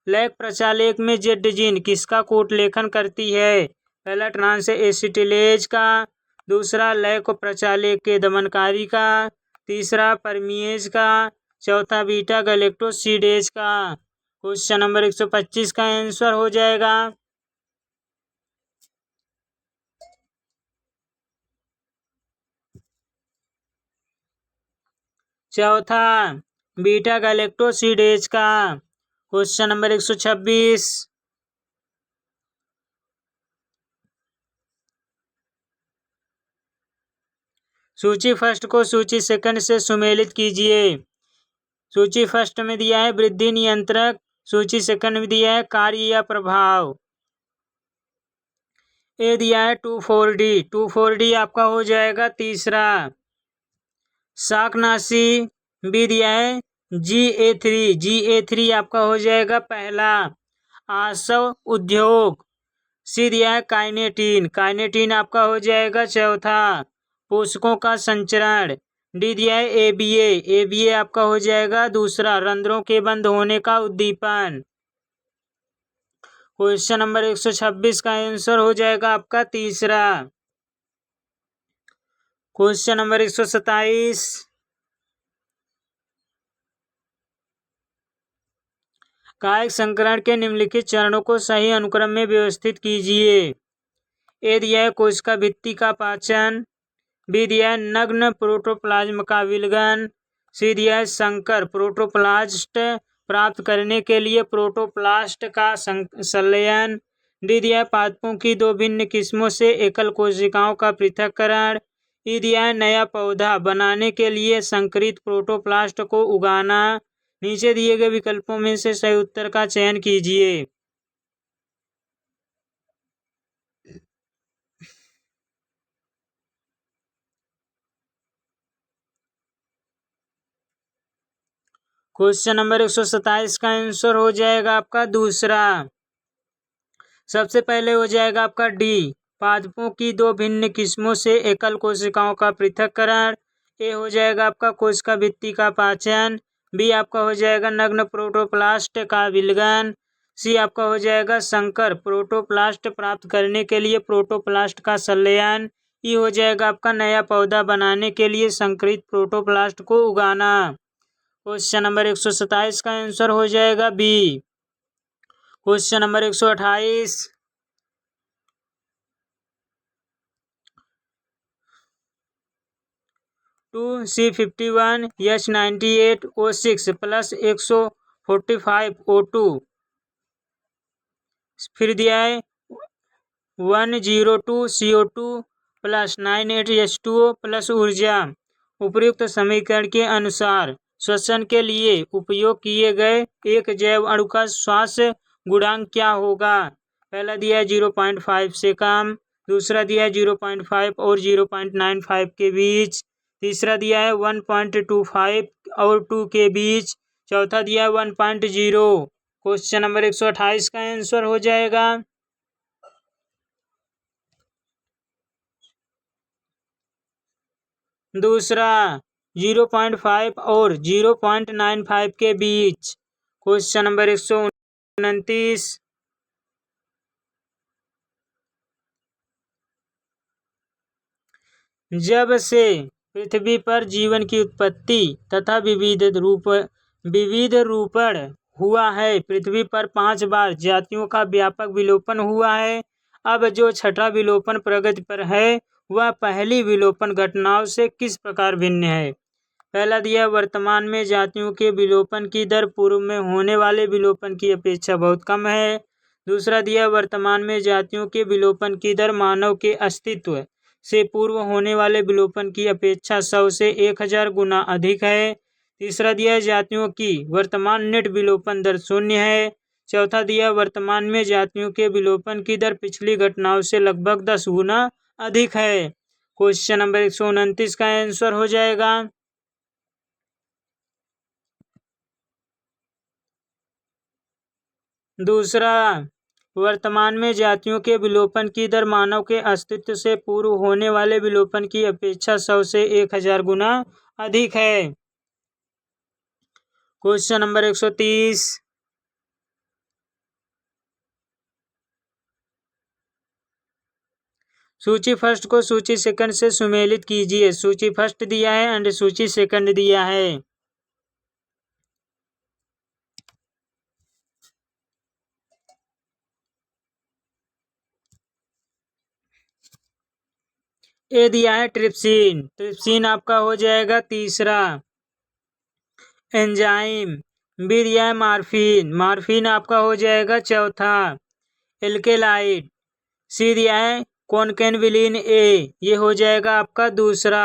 A: लेख प्रचालेख में जेड जीन किसका कोट लेखन करती है? पहला ट्रांस एसिटिलेज का, दूसरा लेख प्रचालेख के दमनकारी का, तीसरा परमिएज का, चौथा बीटा गैलेक्टोसिडेज का। क्वेश्चन नंबर 125 का आंसर हो जाएगा चौथा बीटा गैलेक्टोसिडेज का। क्वेश्चन नंबर 126 सूची फर्स्ट को सूची सेकंड से सुमेलित कीजिए। सूची फर्स्ट में दिया है वृद्धि नियंत्रक, सूची सेकंड में दिया है कार्य या प्रभाव। ए दिया है 2,4-D, 2,4-D आपका हो जाएगा तीसरा। शाकनाशी बी दिया है GA3, GA3 आपका हो जाएगा पहला। आसव उद्योग सी दिया है काइनेटीन, काइनेटीन आपका हो जाएगा चौथा। पोषकों का संचरण डी दिया है ABA, ABA आपका हो जाएगा दूसरा। रंध्रों के बंद होने का उद्दीपन। क्वेश्चन नंबर 126 का आंसर हो जाएगा आपका तीसरा। क्वेश्चन नंबर 127 कायिक संकरण के निम्नलिखित चरणों को सही अनुक्रम में व्यवस्थित कीजिए। ए दिया है कोशिका भित्ति का पाचन, बी दिया है नग्न प्रोटोप्लाज्म का विलयन, सी दिया है संकर प्रोटोप्लास्ट प्राप्त करने के लिए प्रोटोप्लास्ट का संलयन, डी दिया है पादपों की दो भिन्न किस्मों से एकल कोशिकाओं का पृथक्करण, ई दिया है नया पौधा बनाने के लिए संकरित प्रोटोप्लास्ट को उगाना। नीचे दिए गए विकल्पों में से सही उत्तर का चयन कीजिए। क्वेश्चन नंबर 127 का आंसर हो जाएगा आपका दूसरा। सबसे पहले हो जाएगा आपका डी, पादपों की दो भिन्न किस्मों से एकल कोशिकाओं का पृथक्करण। ए हो जाएगा आपका कोशिका भित्ति का पाचन, बी आपका हो जाएगा नग्न प्रोटोप्लास्ट का विलयन, सी आपका हो जाएगा संकर प्रोटोप्लास्ट प्राप्त करने के लिए प्रोटोप्लास्ट का संलयन, ई हो जाएगा आपका नया पौधा बनाने के लिए संकरित प्रोटोप्लास्ट को उगाना। क्वेश्चन नंबर 127 का आंसर हो जाएगा B. Question number 128 2C51H98O6 plus 145O2 फिर दिया है 102CO2 प्लस 98H2O प्लस ऊर्जा। उपयुक्त समीकरण के अनुसार श्वसन के लिए उपयोग किए गए एक जैव अणु का श्वास गुणांक क्या होगा? पहला दिया है 0.5 से कम, दूसरा दिया है 0.5 और 0.95 के बीच, तीसरा दिया है 1.25 और 2 के बीच, चौथा दिया है 1.0। क्वेश्चन नंबर 128 का आंसर हो जाएगा दूसरा 0.5 और 0.95 के बीच। क्वेश्चन नंबर 129 जब से पृथ्वी पर जीवन की उत्पत्ति तथा विविध रूपण हुआ है, पृथ्वी पर 5 बार जातियों का व्यापक विलोपन हुआ है। अब जो छठा विलोपन प्रगति पर है वह पहली विलोपन घटनाओं से किस प्रकार भिन्न है? पहला दिया वर्तमान में जातियों के विलोपन की दर पूर्व में होने वाले विलोपन की अपेक्षा बहुत कम है। दूसरा दिया वर्तमान में जातियों के विलोपन की दर मानव के अस्तित्व से पूर्व होने वाले विलोपन की अपेक्षा 100 से 1000 गुना अधिक है। तीसरा दिया जातियों की वर्तमान नेट विलोपन दर 0 है। चौथा दिया वर्तमान में जातियों के विलोपन की दर पिछली घटनाओं से लगभग 10 गुना अधिक है। क्वेश्चन नंबर 129 का आंसर हो जाएगा दूसरा, वर्तमान में जातियों के विलोपन की दर मानव के अस्तित्व से पूर्व होने वाले विलोपन की अपेक्षा 100 से 1000 गुना अधिक है। Question number 130। सूची फर्स्ट को सूची सेकंड से सुमेलित कीजिए। सूची फर्स्ट दिया है एंड सूची सेकंड दिया है। ए दिया है ट्रिप्सिन, ट्रिप्सिन आपका हो जाएगा तीसरा। एंजाइम, बी दिया है मार्फिन, मार्फिन आपका हो जाएगा चौथा। एल्केलाइड, सी दिया है कॉन्केनविलिन ए, ये हो जाएगा आपका दूसरा।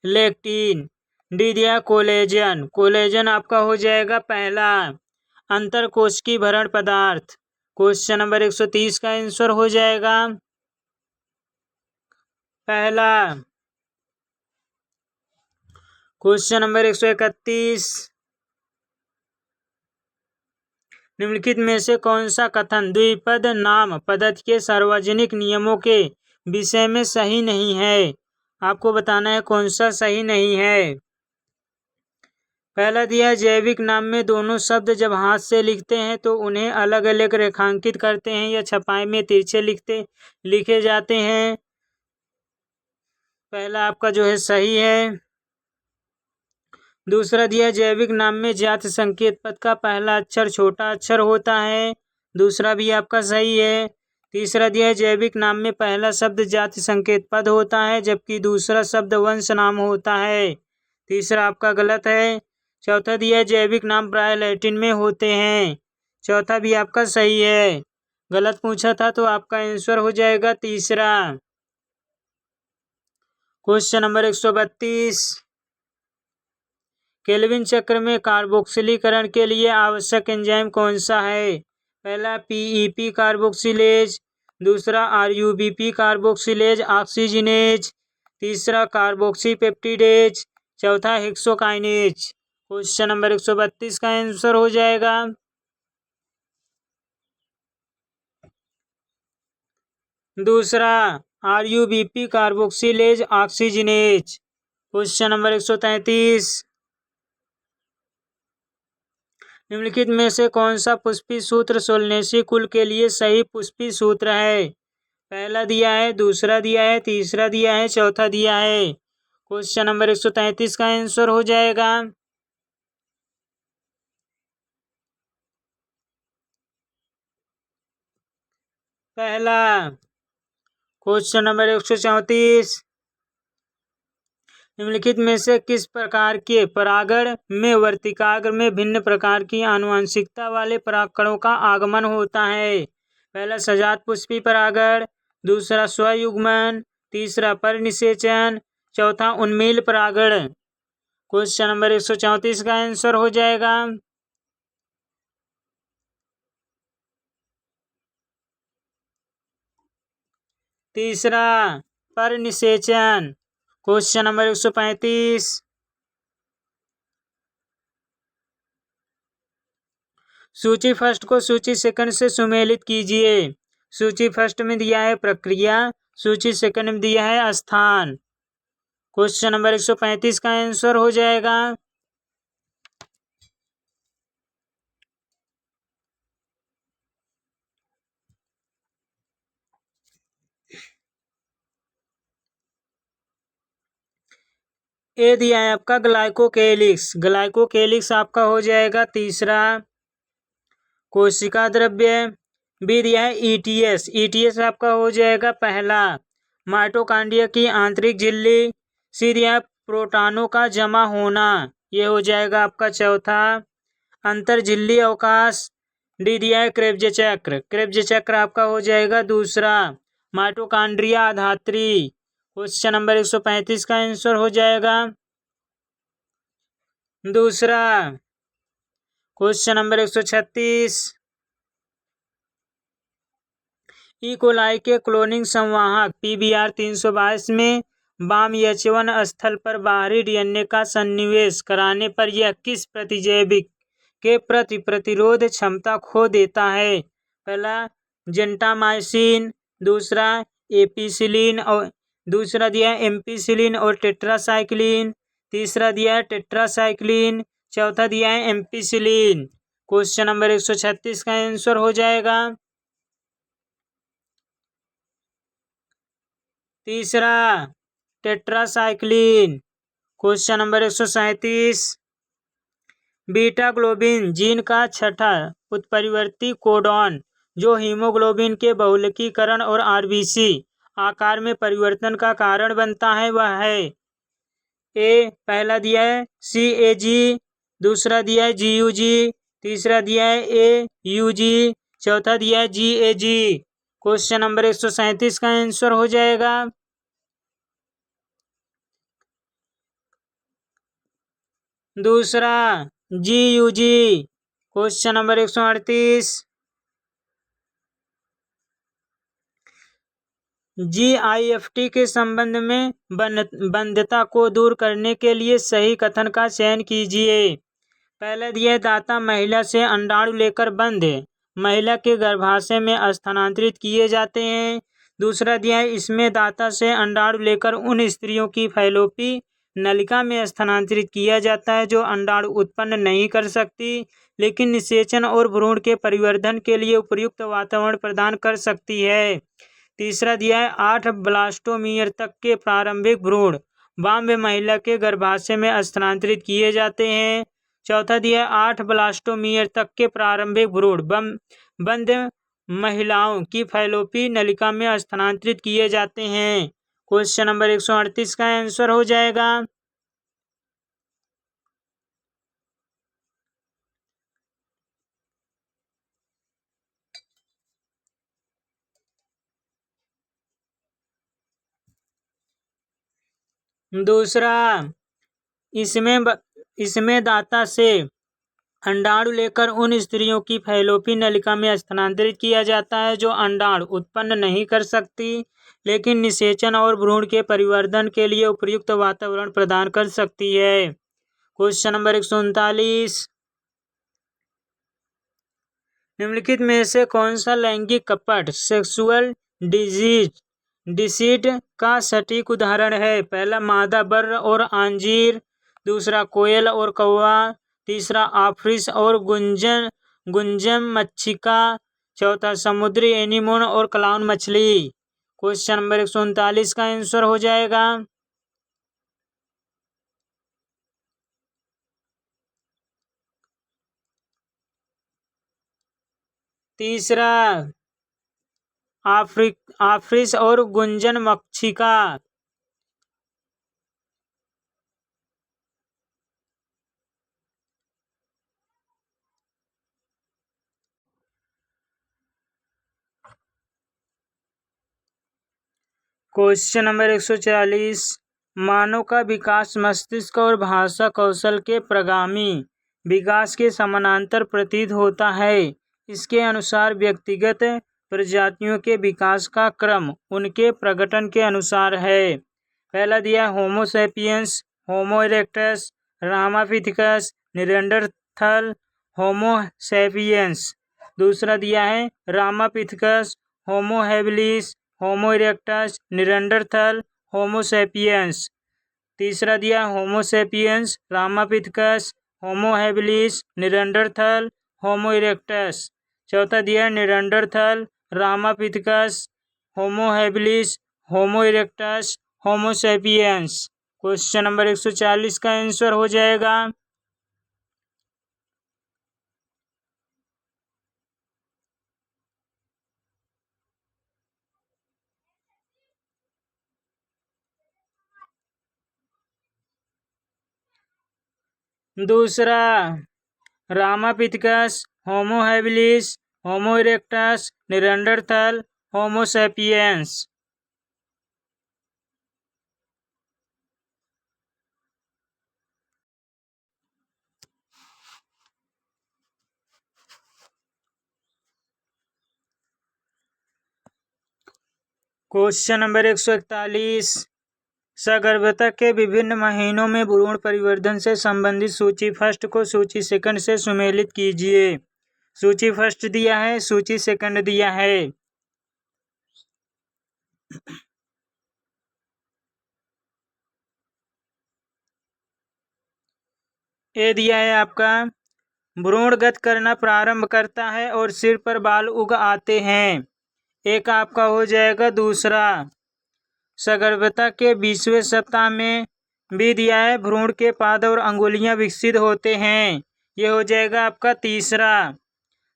A: लेक्टिन, डी दिया कोलेजन, कोलेजन आपका हो जाएगा पहला। अंतरकोशिकीय भरण पदार्थ, क्वेश्चन नंबर 130 का आंसर हो जाएगा पहला। क्वेश्चन नंबर 131, निम्नलिखित में से कौन सा कथन द्विपद नाम पद्धति के सार्वजनिक नियमों के विषय में सही नहीं है? आपको बताना है कौन सा सही नहीं है। पहला दिया, जैविक नाम में दोनों शब्द जब हाथ से लिखते हैं तो उन्हें अलग अलग रेखांकित करते हैं या छपाई में तिरछे लिखे जाते हैं। पहला आपका जो है सही है। दूसरा दिया, जैविक नाम में जाति संकेत पद का पहला अक्षर छोटा अक्षर होता है, दूसरा भी आपका सही है। तीसरा दिया, जैविक नाम में पहला शब्द जाति संकेत पद होता है जबकि दूसरा शब्द वंश नाम होता है, तीसरा आपका गलत है। चौथा दिया, जैविक नाम प्राय लैटिन में होते हैं, चौथा भी आपका सही है। गलत पूछा था तो आपका आंसर हो जाएगा तीसरा। क्वेश्चन नंबर 132, केल्विन चक्र में कार्बोक्सिलीकरण के लिए आवश्यक एंजाइम कौन सा है? पहला पीईपी कार्बोक्सिलेज, दूसरा आरयूबीपी कार्बोक्सिलेज ऑक्सीजनेज, तीसरा कार्बोक्सीपेप्टिडेज, चौथा हेक्सोकाइनेज। क्वेश्चन नंबर 132 का आंसर हो जाएगा दूसरा, RuBP carboxylase oxygenase. Question number 133, निम्नलिखित में से कौन सा पुष्पी सूत्र सोलनेसी कुल के लिए सही पुष्पी सूत्र है? पहला दिया है, दूसरा दिया है, तीसरा दिया है, चौथा दिया है। क्वेश्चन नंबर 133 का आंसर हो जाएगा पहला। क्वेश्चन नंबर 134, निम्नलिखित में से किस प्रकार के परागण में वर्तिकाग्र में भिन्न प्रकार की आनुवंशिकता वाले परागकणों का आगमन होता है? पहला सजात पुष्पी परागण, दूसरा स्वयुग्मन, तीसरा परिनिषेचन, चौथा उन्मील परागण। क्वेश्चन नंबर 134 का आंसर हो जाएगा तीसरा परिनिषेचन। क्वेश्चन नंबर 135, सूची फर्स्ट को सूची सेकंड से सुमेलित कीजिए। सूची फर्स्ट में दिया है प्रक्रिया, सूची सेकंड में दिया है स्थान। क्वेश्चन नंबर 135 का आंसर हो जाएगा ए दिया है आपका ग्लाइकोकेलिक्स, ग्लाइकोकेलिक्स आपका हो जाएगा तीसरा। कोशिका द्रव्य, बी दिया है ईटीएस, ईटीएस आपका हो जाएगा पहला। माइटोकांड्रिया की आंतरिक झिल्ली, सी दिया है प्रोटॉनों का जमा होना, ये हो जाएगा आपका चौथा। अंतर झिल्ली अवकाश, डी दिया है क्रेब्ज चक्र, क्रेब्ज चक्र आपका हो जाएगा दूसरा। माइटोकांड्रिया धात्री, क्वेश्चन नंबर 135 का आंसर हो जाएगा दूसरा। क्वेश्चन नंबर 136, ई कोलाई के क्लोनिंग संवाहक पीबीआर 322 में बाम यचवन स्थल पर बाहरी डीएनए का सन्निवेश कराने पर यह किस प्रतिजैविक के प्रति प्रतिरोध क्षमता खो देता है। पहला जेंटामाइसिन, दूसरा एपिसिलिन और दूसरा दिया है एम्पिसिलिन और टेट्रासाइक्लिन, तीसरा दिया है टेट्रासाइक्लिन, चौथा दिया है एम्पिसिलिन। क्वेश्चन नंबर 136 का आंसर हो जाएगा तीसरा tetracycline. Question number 137, beta globin gene का छठा उत्परिवर्ती कोडॉन जो हीमोग्लोबिन के बहुलकीकरण और आरबीसी आकार में परिवर्तन का कारण बनता है वह है ए, पहला दिया है CAG, दूसरा दिया है GUG, तीसरा दिया है AUG, चौथा दिया है GAG। क्वेश्चन नंबर 137 का आंसर हो जाएगा दूसरा GUG। क्वेश्चन नंबर 138, GIFT के संबंध में बंध्यता को दूर करने के लिए सही कथन का चयन कीजिए। पहले दिया दाता महिला से अंडाणु लेकर बंध्य महिला के गर्भाशय में स्थानांतरित किए जाते हैं। दूसरा दिया है इसमें दाता से अंडाणु लेकर उन स्त्रियों की फैलोपी नलिका में स्थानांतरित किया जाता है जो अंडाणु उत्पन्न नहीं कर सकती लेकिन निषेचन और भ्रूण के परिवर्धन के लिए उपयुक्त वातावरण प्रदान कर सकती है। तीसरा दिया है 8 ब्लास्टोमीयर तक के प्रारंभिक भ्रूण वाम्य महिला के गर्भाशय में स्थानांतरित किए जाते हैं। चौथा दिया है 8 ब्लास्टोमीयर तक के प्रारंभिक भ्रूण बंध्य महिलाओं की फैलोपी नलिका में स्थानांतरित किए जाते हैं। क्वेश्चन नंबर 138 का आंसर हो जाएगा दूसरा। इसमें दाता से अंडाणु लेकर उन स्त्रियों की फैलोपी नलिका में स्थानांतरित किया जाता है जो अंडाणु उत्पन्न नहीं कर सकती लेकिन निषेचन और भ्रूण के परिवर्धन के लिए उपयुक्त वातावरण प्रदान कर सकती है। क्वेश्चन नंबर 139, निम्नलिखित में से कौन सा लैंगिक कपट सेक्सुअल डिसीट का सटीक उदाहरण है। पहला मादा बर्र और अंजीर, दूसरा कोयल और कौवा, तीसरा आफ्रिस और गुंजम मच्छिका, चौथा समुद्री एनीमोन और क्लाउन मछली। क्वेश्चन नंबर 139 का आंसर हो जाएगा तीसरा आफ्रिस और गुंजन मच्छिका। क्वेश्चन नंबर 140, मानव का विकास मस्तिष्क और भाषा कौशल के प्रगामी विकास के समानांतर प्रतीत होता है। इसके अनुसार व्यक्तिगत प्रजातियों के विकास का क्रम उनके प्रगटन के अनुसार है। पहला दिया होमो सैपियंस, होमो erectus, Ramapithecus, Neanderthal, Homo sapiens. दूसरा दिया है रामापिथेकस, होमो हैबिलिस, होमो इरेक्टस, निएंडरथल, होमो सैपियंस। तीसरा दिया Homo sapiens, Ramapithecus, Homo habilis, Neanderthal, होमो इरेक्टस। चौथा दिया निएंडरथल, रामापिथेकस, होमो हैबिलिस, होमो erectus, Homo sapiens. Question number 140 का आंसर हो जाएगा दूसरा रामापिथेकस, होमो हैबिलिस, होमो erectus, Neanderthal, Homo sapiens. Question number 141, सगर्भता के विभिन्न महीनों में भ्रूण परिवर्धन से संबंधित सूची फर्स्ट को सूची सेकंड से सुमेलित कीजिए। सूची फर्स्ट दिया है, सूची सेकंड दिया है। ये दिया है आपका भ्रूणगत करना प्रारंभ करता है और सिर पर बाल उग आते हैं। एक आपका हो जाएगा दूसरा। सगर्भता के 20वें सप्ताह में भी दिया है भ्रूण के पाद और अंगुलियां विकसित होते हैं। ये हो जाएगा आपका तीसरा।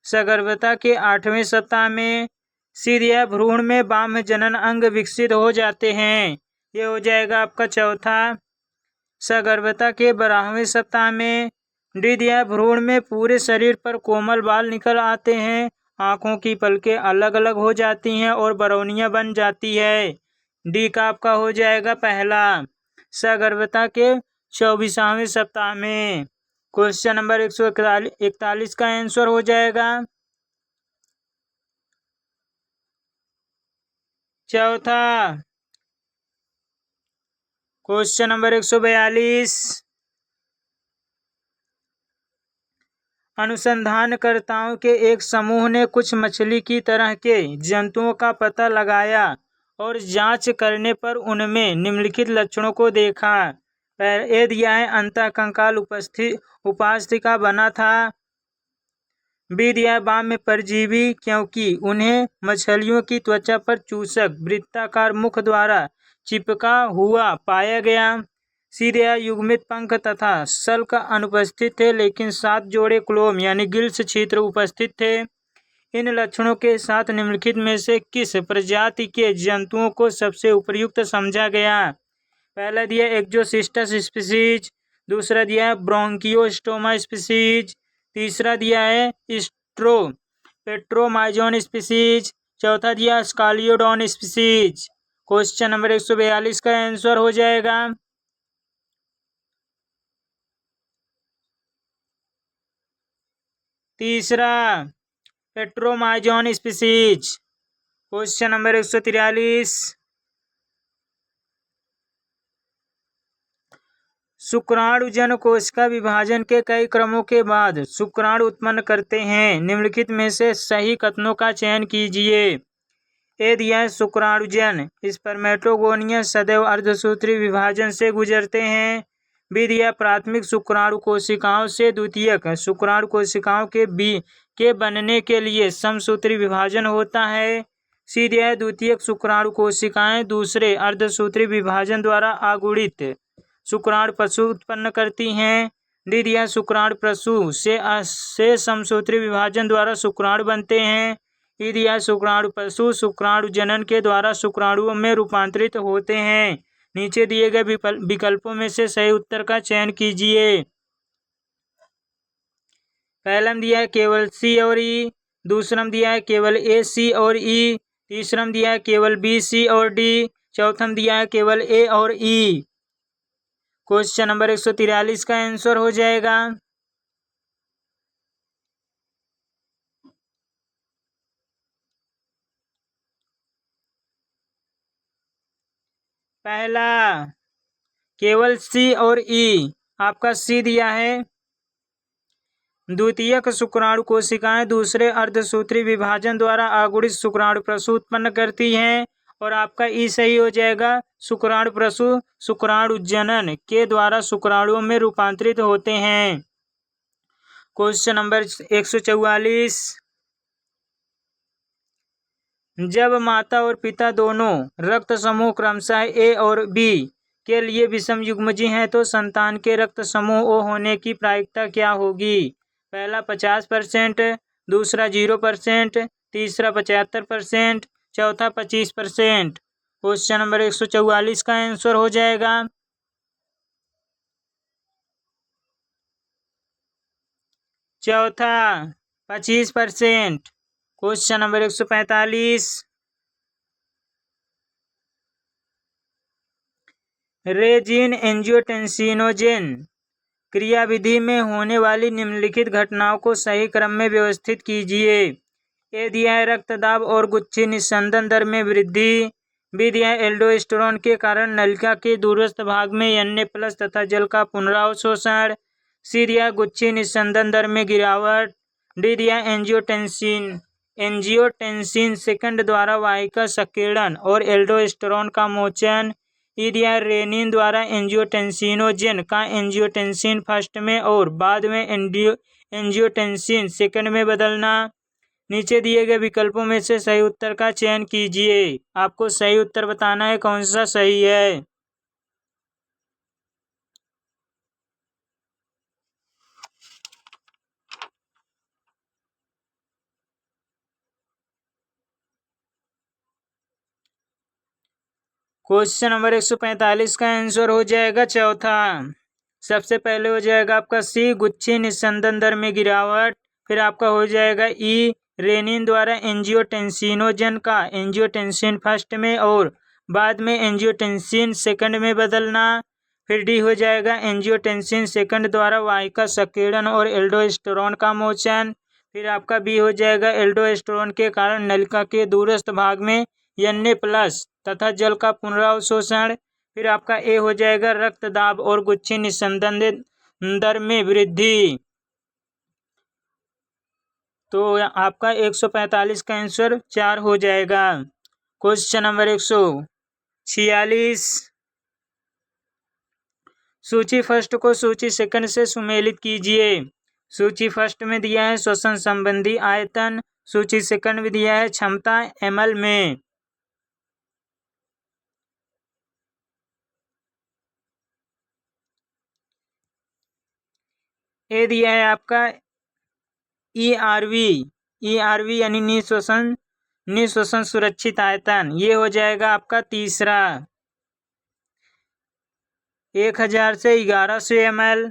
A: सगर्भता के 8वें सप्ताह में सी दिया है भ्रूण में बाह्य जनन अंग विकसित हो जाते हैं। ये हो जाएगा आपका चौथा। सगर्भता के 12वें सप्ताह में डी दिया भ्रूण में पूरे शरीर पर कोमल बाल निकल आते हैं, आंखों की पलकें अलग अलग हो जाती हैं और बरौनियां बन जाती है। डी का आपका हो जाएगा पहला। सगर्भता के 24वें सप्ताह में क्वेश्चन नंबर 141 का आंसर हो जाएगा चौथा। क्वेश्चन नंबर 142 अनुसंधानकर्ताओं के एक समूह ने कुछ मछली की तरह के जंतुओं का पता लगाया और जांच करने पर उनमें निम्नलिखित लक्षणों को देखा। ए दिया है अंतःकंकाल उपास्थि बना था। बी दिया है बाह्य परजीवी क्योंकि उन्हें मछलियों की त्वचा पर चूसक वृत्ताकार मुख द्वारा चिपका हुआ पाया गया। सी दिया युग्मित पंख तथा सल्क अनुपस्थित थे लेकिन 7 जोड़े क्लोम यानी गिल्स छिद्र उपस्थित थे। इन लक्षणों के साथ निम्नलिखित में से किस प्रजाति के जंतुओं को सबसे उपयुक्त समझा गया। पहला दिया एक्जोसिस्टस स्पीसीज, दूसरा दिया है ब्रोंकियोस्टोमा स्पीसीज, तीसरा दिया है पेट्रोमाइजोन स्पीसीज, चौथा दिया स्कालियोडॉन स्पीसीज। क्वेश्चन नंबर 142 का आंसर हो जाएगा तीसरा पेट्रोमाइजोन स्पीसीज। क्वेश्चन नंबर 143 शुक्राणुजन कोशिका विभाजन के कई क्रमों के बाद शुक्राणु उत्पन्न करते हैं। निम्नलिखित में से सही कथनों का चयन कीजिए। ए दिया है शुक्राणुजन स्पर्मेटोगोनिया सदैव अर्धसूत्री विभाजन से गुजरते हैं। बी दिया प्राथमिक शुक्राणु कोशिकाओं से द्वितीयक शुक्राणु कोशिकाओं के बनने के लिए समसूत्री विभाजन होता है। सी दिया है द्वितीयक शुक्राणु कोशिकाएं दूसरे अर्धसूत्री विभाजन द्वारा आगुणित शुक्राणु पशु उत्पन्न करती हैं। डी दिया शुक्राणु पशु से समसूत्री विभाजन द्वारा शुक्राणु बनते हैं। ई दिया शुक्राणु पशु शुक्राणु जनन के द्वारा शुक्राणुओं में रूपांतरित होते हैं। नीचे दिए गए विकल्पों में से सही उत्तर का चयन कीजिए। पहला दिया है केवल सी और ई, दूसरा दिया है केवल ए सी और ई, तीसरा दिया है केवल बी सी और डी, चौथा दिया है केवल ए और ई। क्वेश्चन नंबर 143 का आंसर हो जाएगा पहला केवल सी और ई। आपका सी दिया है द्वितीयक शुक्राणु कोशिकाएं दूसरे अर्धसूत्री विभाजन द्वारा आगुणित शुक्राणु पशु उत्पन्न करती हैं और आपका ई सही हो जाएगा शुक्राणु पशु शुक्राणु जनन के द्वारा शुक्राणुओं में रूपांतरित होते हैं। क्वेश्चन नंबर 144 जब माता और पिता दोनों रक्त समूह क्रमशः ए और बी के लिए विषम युग्मजी हैं तो संतान के रक्त समूह ओ होने की प्रायिकता क्या होगी। पहला 50%, दूसरा 0%, तीसरा 75%, चौथा 25%। क्वेश्चन नंबर 144 का आंसर हो जाएगा चौथा 25%। क्वेश्चन नंबर 145 रेजिन एंजियोटेंसिनोजेन क्रियाविधि में होने वाली निम्नलिखित घटनाओं को सही क्रम में व्यवस्थित कीजिए। ए दिया है रक्तदाब और गुच्छी निस्संदन दर में वृद्धि, बी दिया है एल्डोस्टेरोन के कारण नलिका के दूरस्थ भाग में Na+ तथा जल का पुनरावशोषण। सी दिया है गुच्छी निस्संदन दर में गिरावट। डी दिया है एंजियोटेंसिन सेकंड द्वारा वाहिका संकीर्णन और एल्डोस्टेरोन का मोचन। ई दिया है रेनिन द्वारा एंजियोटेंसिनोजन का एंजियोटेंसिन फर्स्ट में और बाद में एंजियोटेंसिन सेकंड में बदलना। नीचे दिए गए विकल्पों में से सही उत्तर का चयन कीजिए। आपको सही उत्तर बताना है कौन सा सही है। क्वेश्चन नंबर 145 का आंसर हो जाएगा चौथा। सबसे पहले हो जाएगा आपका सी गुच्छी निस्संदन दर में गिरावट। फिर आपका हो जाएगा ई रेनिन द्वारा एंजियोटेंसिनोजन का एंजियोटेंसिन फर्स्ट में और बाद में एंजियोटेंसिन सेकंड में बदलना। फिर डी हो जाएगा एंजियोटेंसिन सेकंड द्वारा वाहिका संकीर्णन और एल्डोस्टेरोन का मोचन। फिर आपका बी हो जाएगा एल्डोस्टेरोन के कारण नलिका के दूरस्थ भाग में Na+ तथा जल का पुनरावशोषण। फिर आपका ए हो जाएगा रक्त दाब और गुच्छी निस्संदन दर में वृद्धि। तो आपका 145 का आंसर 4 हो जाएगा। Question number 146। सूची फर्स्ट को सूची सेकंड से सुमेलित कीजिए। सूची फर्स्ट में दिया है श्वसन संबंधी आयतन। सूची सेकंड में दिया है क्षमता ml में। ए दिया है आपका ERV यानी निःश्वसन सुरक्षित आयतन। ये हो जाएगा आपका तीसरा 1000 से 1100 ml।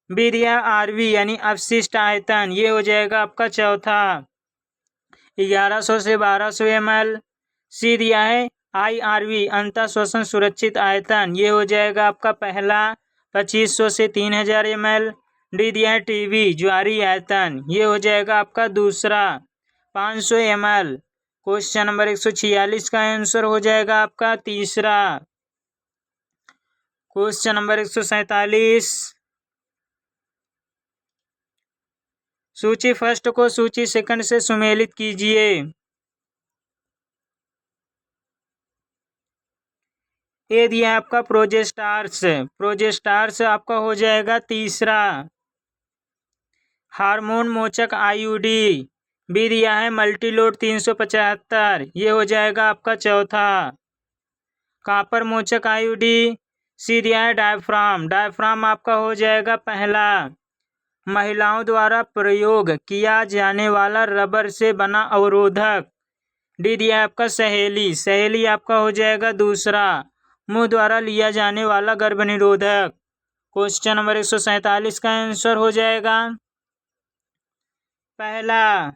A: बी दिया RV यानी अपशिष्ट आयतन। ये हो जाएगा आपका चौथा 1100 से 1200 ml। सी दिया है IRV अंतः श्वसन सुरक्षित आयतन। ये हो जाएगा आपका पहला 2500 से 3000 ml। डी दिया है TB ज्वारी आयतन। ये हो जाएगा आपका दूसरा 500 ml। क्वेश्चन नंबर 146 का आंसर हो जाएगा आपका तीसरा। Question number 147। सूची फर्स्ट को सूची सेकंड से सुमेलित कीजिए। ए दिया है आपका प्रोजेस्टार्स आपका हो जाएगा तीसरा हार्मोन मोचक IUD। बी दिया है मल्टीलोड 375। ये हो जाएगा आपका चौथा कॉपर मोचक IUD। सी दिया है डायफ्राम आपका हो जाएगा पहला महिलाओं द्वारा प्रयोग किया जाने वाला रबर से बना अवरोधक। डी दिया है आपका सहेली आपका हो जाएगा दूसरा मुंह द्वारा लिया जाने वाला गर्भ निरोधक। क्वेश्चन नंबर 147 का आंसर हो जाएगा पहला।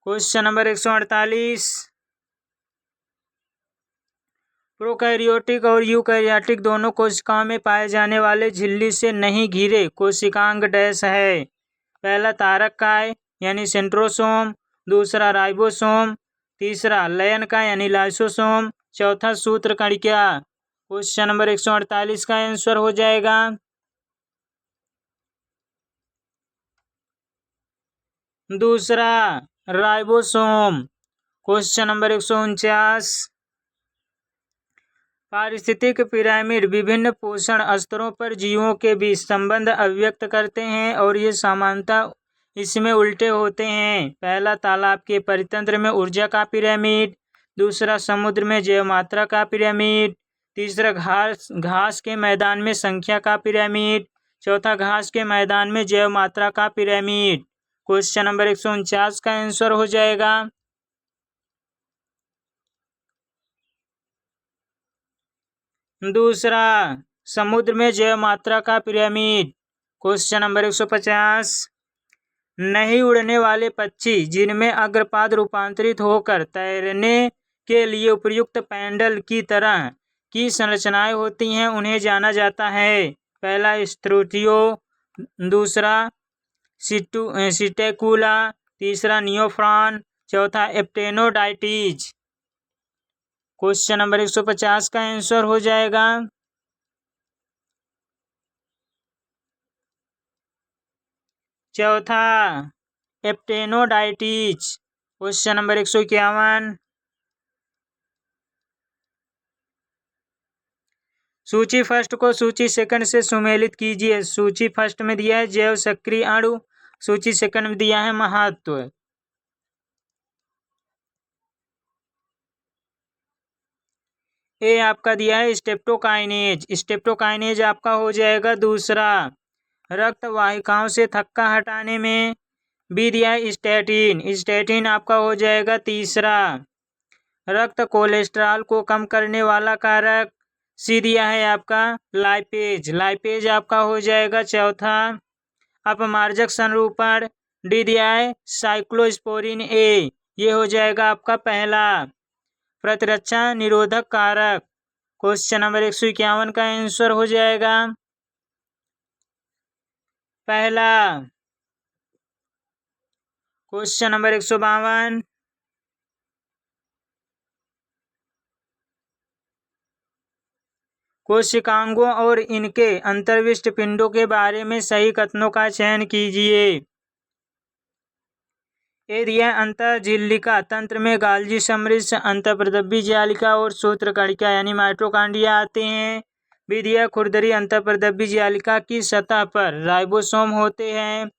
A: Question number 148। प्रोकैरियोटिक और यूकैरियोटिक दोनों कोशिकाओं में पाए जाने वाले झिल्ली से नहीं घिरे कोशिकांग डैश है। पहला तारक काय यानी सेंट्रोसोम। दूसरा राइबोसोम। तीसरा लयन का यानी लाइसोसोम। चौथा सूत्र कणिका। क्वेश्चन नंबर 148 का आंसर हो जाएगा दूसरा राइबोसोम। Question number 149। पारिस्थितिक पिरामिड विभिन्न पोषण स्तरों पर जीवों के बीच संबंध अभिव्यक्त करते हैं और ये सामान्यतः इसमें उल्टे होते हैं। पहला तालाब के परितंत्र में ऊर्जा का पिरामिड। दूसरा समुद्र में जैव मात्रा का पिरामिड। तीसरा घास के मैदान में संख्या का पिरामिड। चौथा घास के मैदान में जैव मात्रा का पिरामिड। क्वेश्चन नंबर 149 का आंसर हो जाएगा दूसरा समुद्र में जैव मात्रा का पिरामिड। Question number 150। नहीं उड़ने वाले पक्षी जिनमें अग्रपाद रूपांतरित होकर तैरने के लिए उपयुक्त पैडल की तरह की संरचनाएं होती हैं उन्हें जाना जाता है। पहला स्ट्रूटियो। दूसरा सिटेकुला। तीसरा नियोफ्रॉन। चौथा एप्टेनोडाइटिज। क्वेश्चन नंबर 150 का आंसर हो जाएगा चौथा एप्टेनोडाइटिस। क्वेश्चन नंबर 151, सूची फर्स्ट को सूची सेकंड से सुमेलित कीजिए। सूची फर्स्ट में दिया है जैव सक्रिय अणु, सूची सेकंड में दिया है महत्व। ए आपका दिया है स्टेप्टोकाइनेज, स्टेप्टोकाइनेज आपका हो जाएगा दूसरा। रक्त वाहिकाओं से थक्का हटाने में बी दिया है स्टैटिन, स्टैटिन आपका हो जाएगा तीसरा। रक्त कोलेस्ट्रॉल को कम करने वाला कारक सी दिया है आपका लाइपेज, लाइपेज आपका हो जाएगा चौथा। अपमार्जक संरूपण डी दिया है साइक्लोस्पोरिन ए, ये हो जाएगा आपका पहला। प्रतिरक्षा निरोधक कारक क्वेश्चन नंबर 151 का आंसर हो जाएगा पहला। क्वेश्चन नंबर 152, कोशिकांगों और इनके अंतर्विष्ट पिंडों के बारे में सही कथनों का चयन कीजिए। ए दिया अंतःझिल्लिका तंत्र में गाल्जी समृद्ध अंतःप्रदब्बी जालिका और सूत्रकणिका यानी माइटोकॉन्ड्रिया आते हैं। बी दिया खुरदरी अंतःप्रदब्बी जालिका की सतह पर राइबोसोम होते हैं।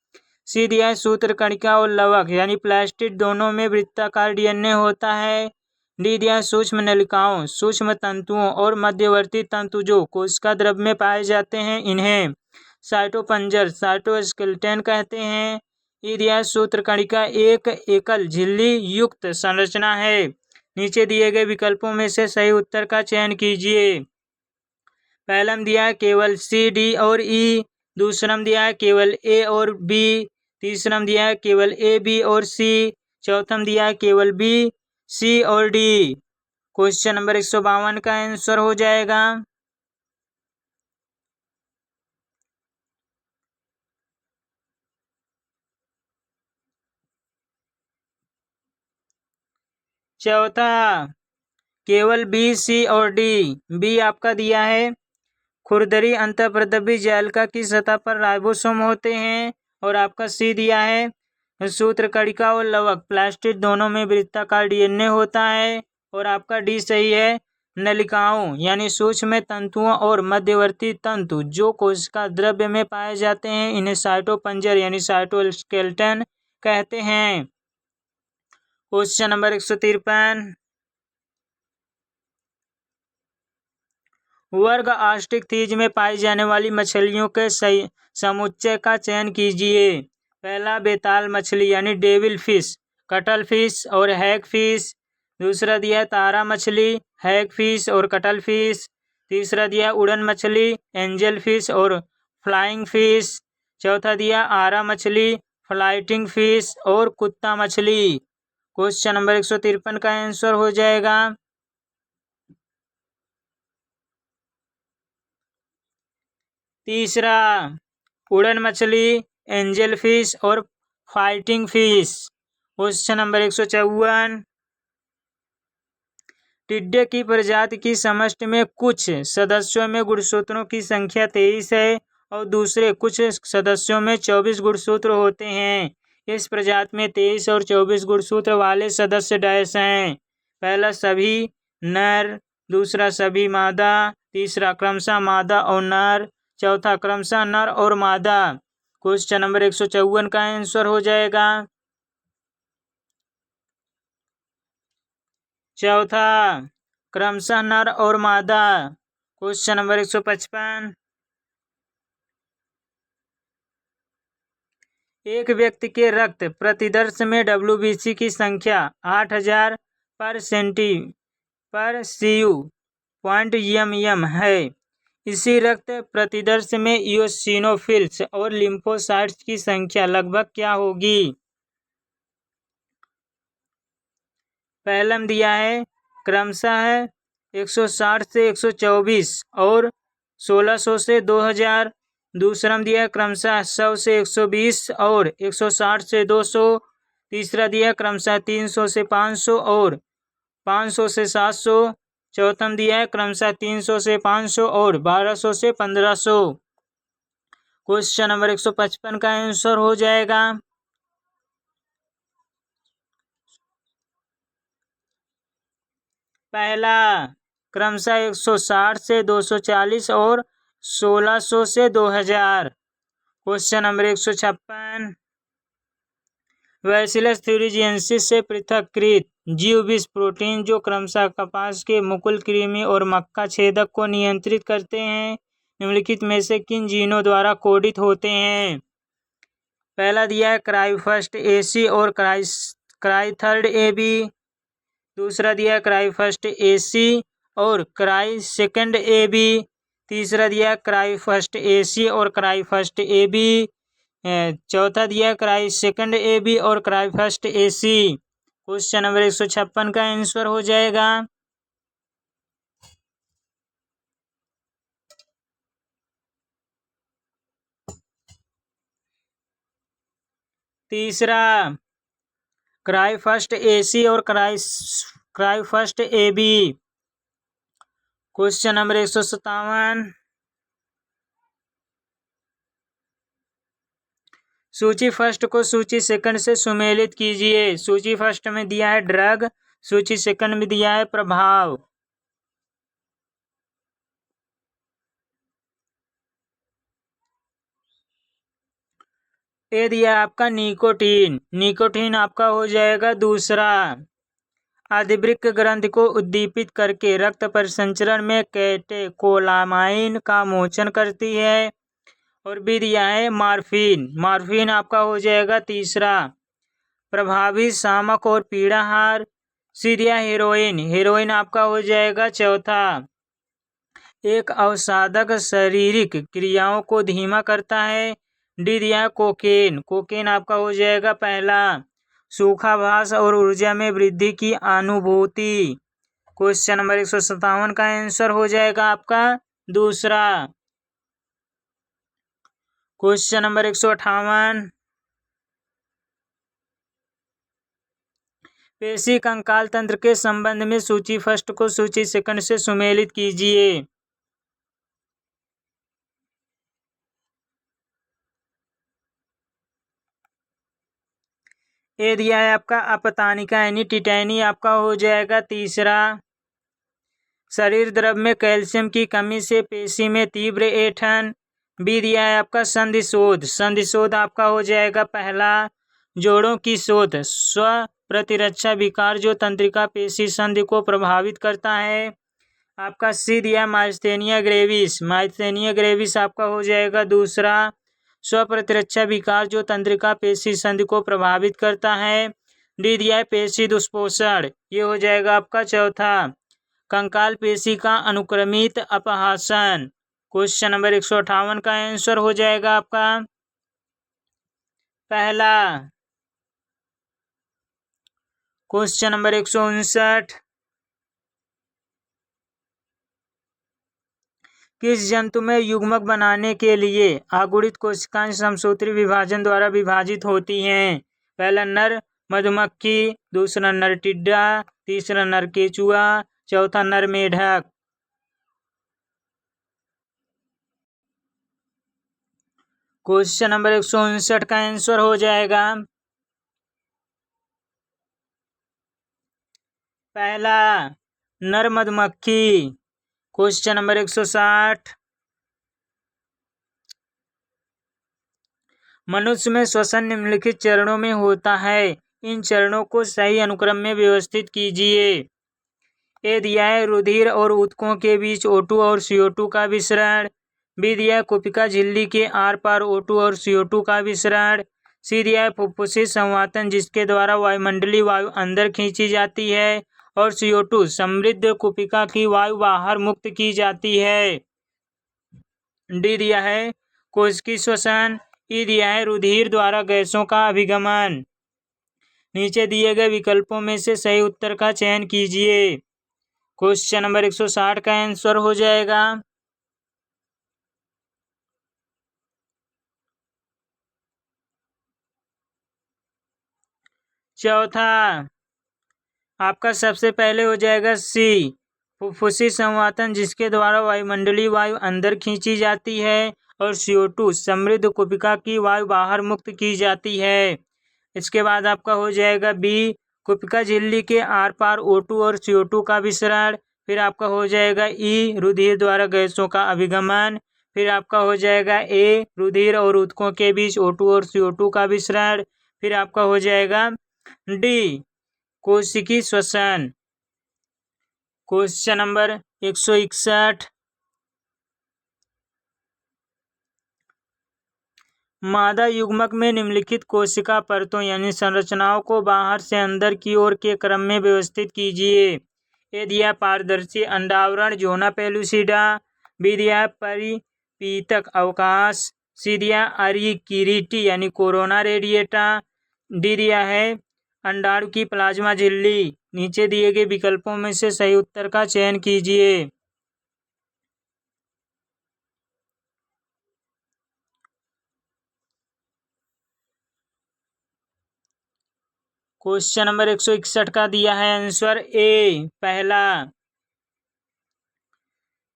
A: सी दिया है सूत्रकणिका और लवक यानी प्लास्टिड दोनों में वृत्ताकार डीएनए होता है। डी दिया है सूक्ष्म नलिकाओं, सूक्ष्म तंतुओं और मध्यवर्ती तंतु जो कोशिका द्रव में पाए जाते हैं इन्हें साइटोपंजर साइटोस्केलेटन कहते हैं। ई दिया है सूत्रकणिका एक एकल झिल्ली युक्त संरचना है। नीचे दिए गए विकल्पों में से सही उत्तर का चयन कीजिए। पहला में दिया है केवल सी, डी और ई, दूसरा में दिया है केवल ए और बी, तीसरा में दिया है केवल ए, बी और सी, चौथा में दिया है केवल बी, सी और डी। क्वेश्चन नंबर 152 का आंसर हो जाएगा चौथा केवल बी, सी और डी। बी आपका दिया है खुरदरी अंतःप्रदब्बी जालिका की सतह पर राइबोसोम होते हैं। और आपका सी दिया है सूत्रकणिका और लवक प्लास्टिड दोनों में वृत्ताकार डीएनए होता है। और आपका डी सही है नलिकाओं यानी सूक्ष्म तंतुओं और मध्यवर्ती तंतु जो कोशिका द्रव्य में पाए जाते हैं इन्हें साइटोपंजर यानी साइटोस्केलेटन कहते हैं। क्वेश्चन नंबर 153, वर्ग आस्टिकथीज में पाई जाने वाली मछलियों के सही समुच्चय का चयन कीजिए। पहला बेताल मछली यानी डेविल फिश, कटल फिश और हैग फिश। दूसरा दिया तारा मछली, हैग फिश और कटल फिश। तीसरा दिया उड़न मछली, एंजल फिश और फ्लाइंग फिश। चौथा दिया आरा मछली, फ्लाइटिंग फिश और कुत्ता मछली। क्वेश्चन नंबर 153 का आंसर हो जाएगा तीसरा उड़न मछली, एंजल फिश और फाइटिंग फिश। क्वेश्चन नंबर 154, टिड्डे की प्रजाति की समष्टि में कुछ सदस्यों में गुणसूत्रों की संख्या 23 है और दूसरे कुछ सदस्यों में 24 गुणसूत्र होते हैं। इस प्रजाति में 23 और 24 गुणसूत्र वाले सदस्य डैश हैं। पहला सभी नर, दूसरा सभी मादा, तीसरा क्रमशः मादा और नर, चौथा क्रमशः नर और मादा। क्वेश्चन नंबर 154 का आंसर हो जाएगा चौथा क्रमशः नर और मादा। क्वेश्चन नंबर 155, एक व्यक्ति के रक्त प्रतिदर्श में WBC की संख्या 8000 पर सेंटी पर CU पॉइंट mm है। इसी रक्त प्रतिदर्श में इओसिनोफिल्स और लिम्फोसाइट्स की संख्या लगभग क्या होगी। पहला में दिया है क्रमशः है 160 से 124 और 1600 से 2000। दूसरा में दिया क्रमशः 100 से 120 और 160 से 200। तीसरा दिया क्रमशः 300 से 500 और 500 से 700। चौथम दिया है क्रमशः 300 से 500 और 1200 से 1500। क्वेश्चन नंबर 155 का आंसर हो जाएगा पहला क्रमशः 160 से 240 और 1600 से 2000। क्वेश्चन नंबर 156 बैसिलस थ्यूरिजिएंसिस से पृथककृत जीव विष प्रोटीन जो क्रमशः कपास के मुकुल कृमि और मक्का छेदक को नियंत्रित करते हैं निम्नलिखित में से किन जीनों द्वारा कोडित होते हैं। पहला दिया है क्राईफर्स्ट एसी और क्राईथर्ड एबी। दूसरा दिया है क्राईफर्स्ट एसी और क्राई सेकंड एबी। तीसरा दिया है क्राईफर्स्ट एसी और क्राईफर्स्ट एबी। चौथा दिया है क्राई सेकंड एबी और क्राईफर्स्ट एसी। क्वेश्चन नंबर 156 का आंसर हो जाएगा तीसरा क्राईफर्स्ट एसी और क्राईफर्स्ट एबी। क्वेश्चन नंबर 157 सूची फर्स्ट को सूची सेकंड से सुमेलित कीजिए। सूची फर्स्ट में दिया है ड्रग, सूची सेकंड में दिया है प्रभाव। ये दिया है आपका निकोटीन। निकोटीन आपका हो जाएगा दूसरा। आदिवृक्क ग्रंथि को उद्दीपित करके रक्त परिसंचरण में कैटेकोलामाइन का मोचन करती है। और बी दिया है मॉर्फिन। मॉर्फिन आपका हो जाएगा तीसरा। प्रभावी शामक और पीड़ाहार। सी दिया हेरोइन। हेरोइन आपका हो जाएगा चौथा। एक अवसादक शारीरिक क्रियाओं को धीमा करता है। डी दिया कोकेन। कोकेन आपका हो जाएगा पहला। सूखाभास और ऊर्जा में वृद्धि की अनुभूति। क्वेश्चन नंबर 157 का आंसर हो जाएगा आपका दूसरा। क्वेश्चन नंबर 158 पेशी कंकाल तंत्र के संबंध में सूची फर्स्ट को सूची सेकंड से सुमेलित कीजिए। ये दिया है आपका अपतानिका यानी टिटैनी आपका हो जाएगा तीसरा। शरीर द्रव में कैल्शियम की कमी से पेशी में तीव्र ऐंठन। बी दिया है आपका संधिशोध। संधिशोध आपका हो जाएगा पहला। जोड़ों की शोध स्व प्रतिरक्षा विकार जो तंत्रिका पेशी संधि को प्रभावित करता है। आपका सी दिया माइस्थेनिया ग्रेविस। माइस्थेनिया ग्रेविस आपका हो जाएगा दूसरा। स्व प्रतिरक्षा विकार जो तंत्रिका पेशी संधि को प्रभावित करता है। डी दिया है पेशी दुष्पोषण। ये हो जाएगा आपका चौथा। कंकाल पेशी का अनुक्रमित अपहासन। क्वेश्चन नंबर 158 का आंसर हो जाएगा आपका पहला। क्वेश्चन नंबर 159 किस जंतु में युग्मक बनाने के लिए आगुणित कोशिकाएं समसूत्री विभाजन द्वारा विभाजित होती हैं। पहला नर मधुमक्खी, दूसरा नर टिड्डा, तीसरा नर केचुआ, चौथा नर मेढक। क्वेश्चन नंबर 159 का आंसर हो जाएगा पहला नर मधुमक्खी। क्वेश्चन नंबर 160 मनुष्य में श्वसन निम्नलिखित चरणों में होता है। इन चरणों को सही अनुक्रम में व्यवस्थित कीजिए। ए दिया है रुधिर और ऊतकों के बीच O2 और CO2 का विसरण। बी दिया है कुपिका झिल्ली के आर पार O2 और CO2 का विसरण। सी दिया है फुफ्फुसी संवातन जिसके द्वारा वायुमंडलीय वायु अंदर खींची जाती है और CO2 समृद्ध कुपिका की वायु बाहर मुक्त की जाती है। डी दिया है कोशिकीय श्वसन। ई दिया है रुधिर द्वारा गैसों का अभिगमन। नीचे दिए गए विकल्पों में से सही उत्तर का चयन कीजिए। क्वेश्चन नंबर 160 का आंसर हो जाएगा चौथा। आपका सबसे पहले हो जाएगा सी फुफ्फुसी संवातन जिसके द्वारा वायुमंडलीय वायु अंदर खींची जाती है, और CO2 समृद्ध कुपिका की वायु बाहर मुक्त की जाती है। इसके बाद आपका हो जाएगा बी, कुपिका झिल्ली के आर पार O2 और CO2 का विसरण। फिर आपका हो जाएगा ई, रुधिर द्वारा गैसों का अभिगमन। फिर आपका हो जाएगा ए, रुधिर और ऊतकों के बीच O2 और CO2 का विसरण। फिर आपका हो जाएगा डी, कोशिकी श्वसन। क्वेश्चन नंबर 161, मादा युग्मक में निम्नलिखित कोशिका परतों यानी संरचनाओं को बाहर से अंदर की ओर के क्रम में व्यवस्थित कीजिए। ए दिया पारदर्शी अंडावरण जोना पेलुसिडा, बी दिया परिपीतक अवकाश, सी दिया अरिकिरीटी यानी कोरोना रेडिएटा, डी दिया है अंडाणु की प्लाज्मा झिल्ली। नीचे दिए गए विकल्पों में से सही उत्तर का चयन कीजिए। क्वेश्चन नंबर 161 का दिया है आंसर ए, पहला।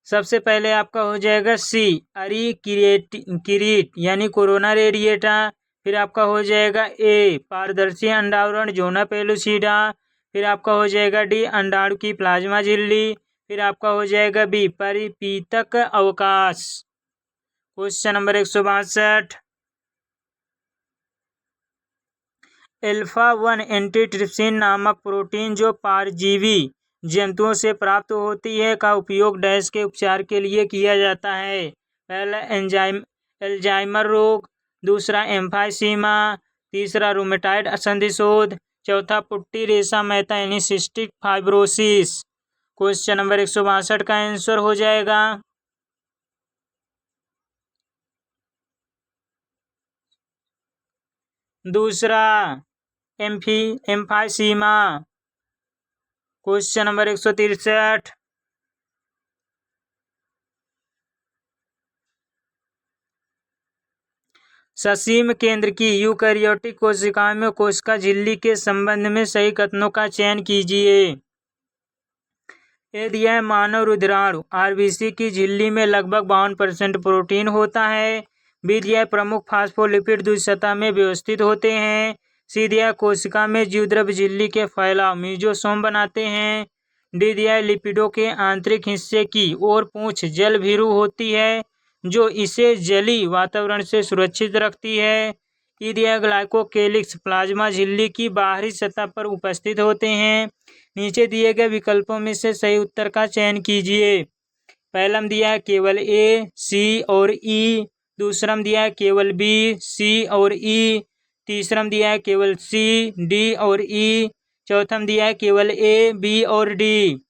A: सबसे पहले आपका हो जाएगा सी, अरिकिरीट यानी कोरोना रेडिएटा। फिर आपका हो जाएगा ए, पारदर्शी अंडावरण जोना पेलुसिडा। फिर आपका हो जाएगा डी, अंडाणु की प्लाज्मा झिल्ली। फिर आपका हो जाएगा बी, परिपीतक अवकाश। क्वेश्चन नंबर 162, अल्फा-1 एंटीट्रिप्सिन नामक प्रोटीन जो परजीवी जंतुओं से प्राप्त होती है का उपयोग डैश के उपचार के लिए किया जाता है। पहला एल्जाइमर रोग, दूसरा एम्फाइसीमा, तीसरा रूमेटाइड संधिशोथ, चौथा पुट्टी रेशा मेहता यानी सिस्टिक फाइब्रोसिस। क्वेश्चन नंबर 162 का आंसर हो जाएगा दूसरा, एम्फाइसीमा। क्वेश्चन नंबर 163, ससीम केंद्र की यूकैरियोटिक कोशिकाओं में कोशिका झिल्ली के संबंध में सही कथनों का चयन कीजिए। ए दिया है मानव रुधिराणु RBC की झिल्ली में लगभग 52% प्रोटीन होता है। बी दिया है प्रमुख फास्फोलिपिड द्विसतह में व्यवस्थित होते हैं। सी दिया है कोशिका में जीवद्रव्य झिल्ली के फैलाव मीजोसोम बनाते हैं। डी दिया है लिपिडों के आंतरिक हिस्से की ओर पूंछ जल भीरू होती है जो इसे जलीय वातावरण से सुरक्षित रखती है। ई दिया है ग्लाइकोकेलिक्स प्लाज्मा झिल्ली की बाहरी सतह पर उपस्थित होते हैं। नीचे दिए गए विकल्पों में से सही उत्तर का चयन कीजिए। पहला दिया है केवल ए, सी और ई। दूसरा दिया है केवल बी, सी और ई। तीसरा दिया है केवल सी, डी और ई। चौथा दिया है केवल ए, बी और डी।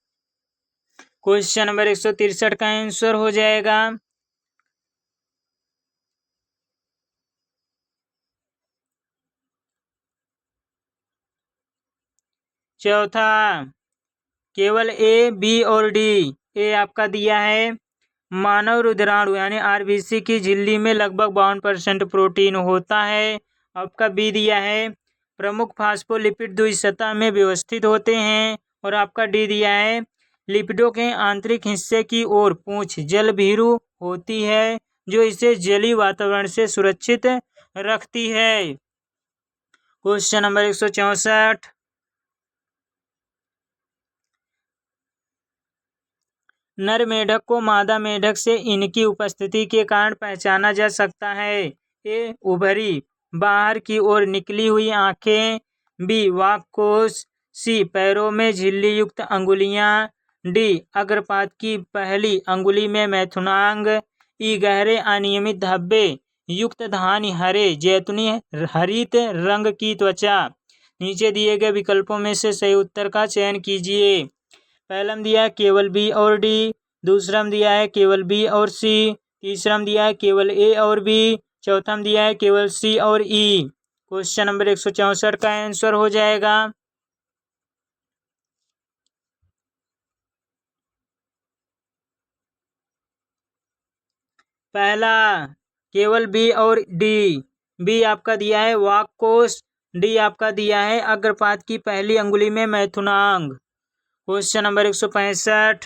A: क्वेश्चन नंबर 163 का आंसर हो जाएगा चौथा, केवल ए, बी और डी। ए आपका दिया है मानव रुधिराणु यानी RBC की झिल्ली में लगभग 52% प्रोटीन होता है। आपका बी दिया है प्रमुख फास्फोलिपिड द्विसतह में व्यवस्थित होते हैं। और आपका डी दिया है लिपिडों के आंतरिक हिस्से की ओर पूंछ जल भीरू होती है जो इसे जलीय वातावरण से सुरक्षित रखती है। क्वेश्चन नंबर 164, नर मेढक को मादा मेढक से इनकी उपस्थिति के कारण पहचाना जा सकता है। ए उभरी बाहर की ओर निकली हुई आंखें, बी वाक कोश, सी पैरों में झिल्ली युक्त अंगुलियां, डी अग्रपाद की पहली अंगुली में मैथुनांग, ई गहरे अनियमित धब्बे युक्त धानी हरे जैतूनी हरित रंग की त्वचा। नीचे दिए गए विकल्पों में से सही उत्तर का चयन कीजिए। पहला दिया है केवल बी और डी, दूसरा दिया है केवल बी और सी, तीसरा दिया है केवल ए और बी, चौथा दिया है केवल सी और ई। क्वेश्चन नंबर 164 का आंसर हो जाएगा पहला, केवल बी और डी। बी आपका दिया है वाक कोश, डी आपका दिया है अग्रपाद की पहली अंगुली में मैथुनांग। क्वेश्चन नंबर 165,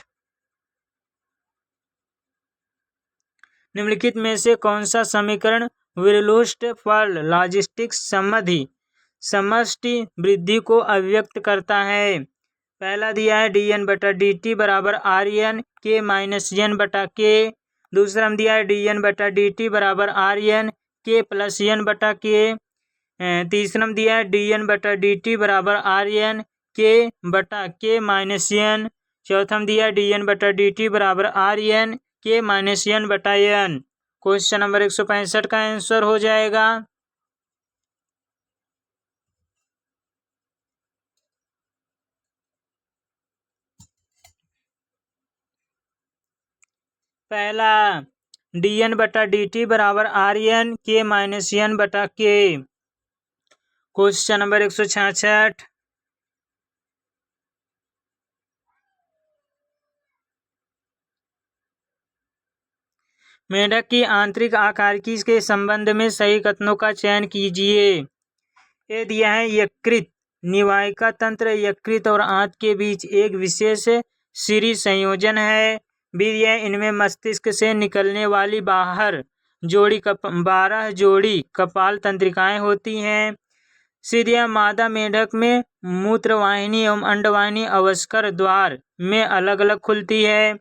A: निम्नलिखित में से कौन सा समीकरण विर्लुष्ट पर्ल लॉजिस्टिक्स समष्टि वृद्धि को अभिव्यक्त करता है? पहला दिया है dN/dt बराबर RN के माइनस एन बटा के। दूसरा हम दिया है dN/dt बराबर RN के प्लस एन बटा के। तीसरा हम दिया है dN/dt बराबर RN के बटा के माइनस एन। चौथा हम दिया है dN/dt बराबर RN के माइनस एन बटा एन। क्वेश्चन नंबर 165 का आंसर हो जाएगा पहला dN/dt बराबर RN के माइनस एन बटा के। क्वेश्चन नंबर 166 मेंढक की आंतरिक आकारिकी के संबंध में सही कथनों का चयन कीजिए। ये दिया है यकृत निवाहिका तंत्र यकृत और आंत के बीच एक विशेष सीरी संयोजन है। बी दिया है इनमें मस्तिष्क से निकलने वाली 12 जोड़ी कपाल तंत्रिकाएं होती हैं। सी दिया मादा मेंढक में मूत्रवाहिनी एवं अंडवाहिनी अवस्कर द्वार में अलग अलग खुलती है।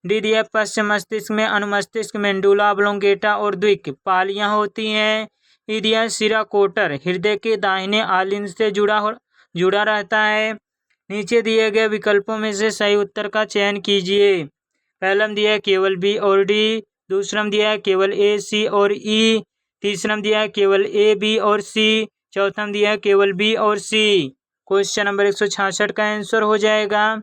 A: डी दिया पश्च मस्तिष्क में अनुमस्तिष्क मेंडुला ऑब्लोंगेटा और द्विक पालियां होती हैं। ई दिया सिरा कोटर हृदय के दाहिने आलिंद से जुड़ा रहता है। नीचे दिए गए विकल्पों में से सही उत्तर का चयन कीजिए। पहला दिया है केवल बी और डी। दूसरा दिया है केवल ए सी और ई। तीसरा दिया है केवल ए बी और सी। चौथा दिया है केवल बी और सी। क्वेश्चन नंबर 166 का आंसर हो जाएगा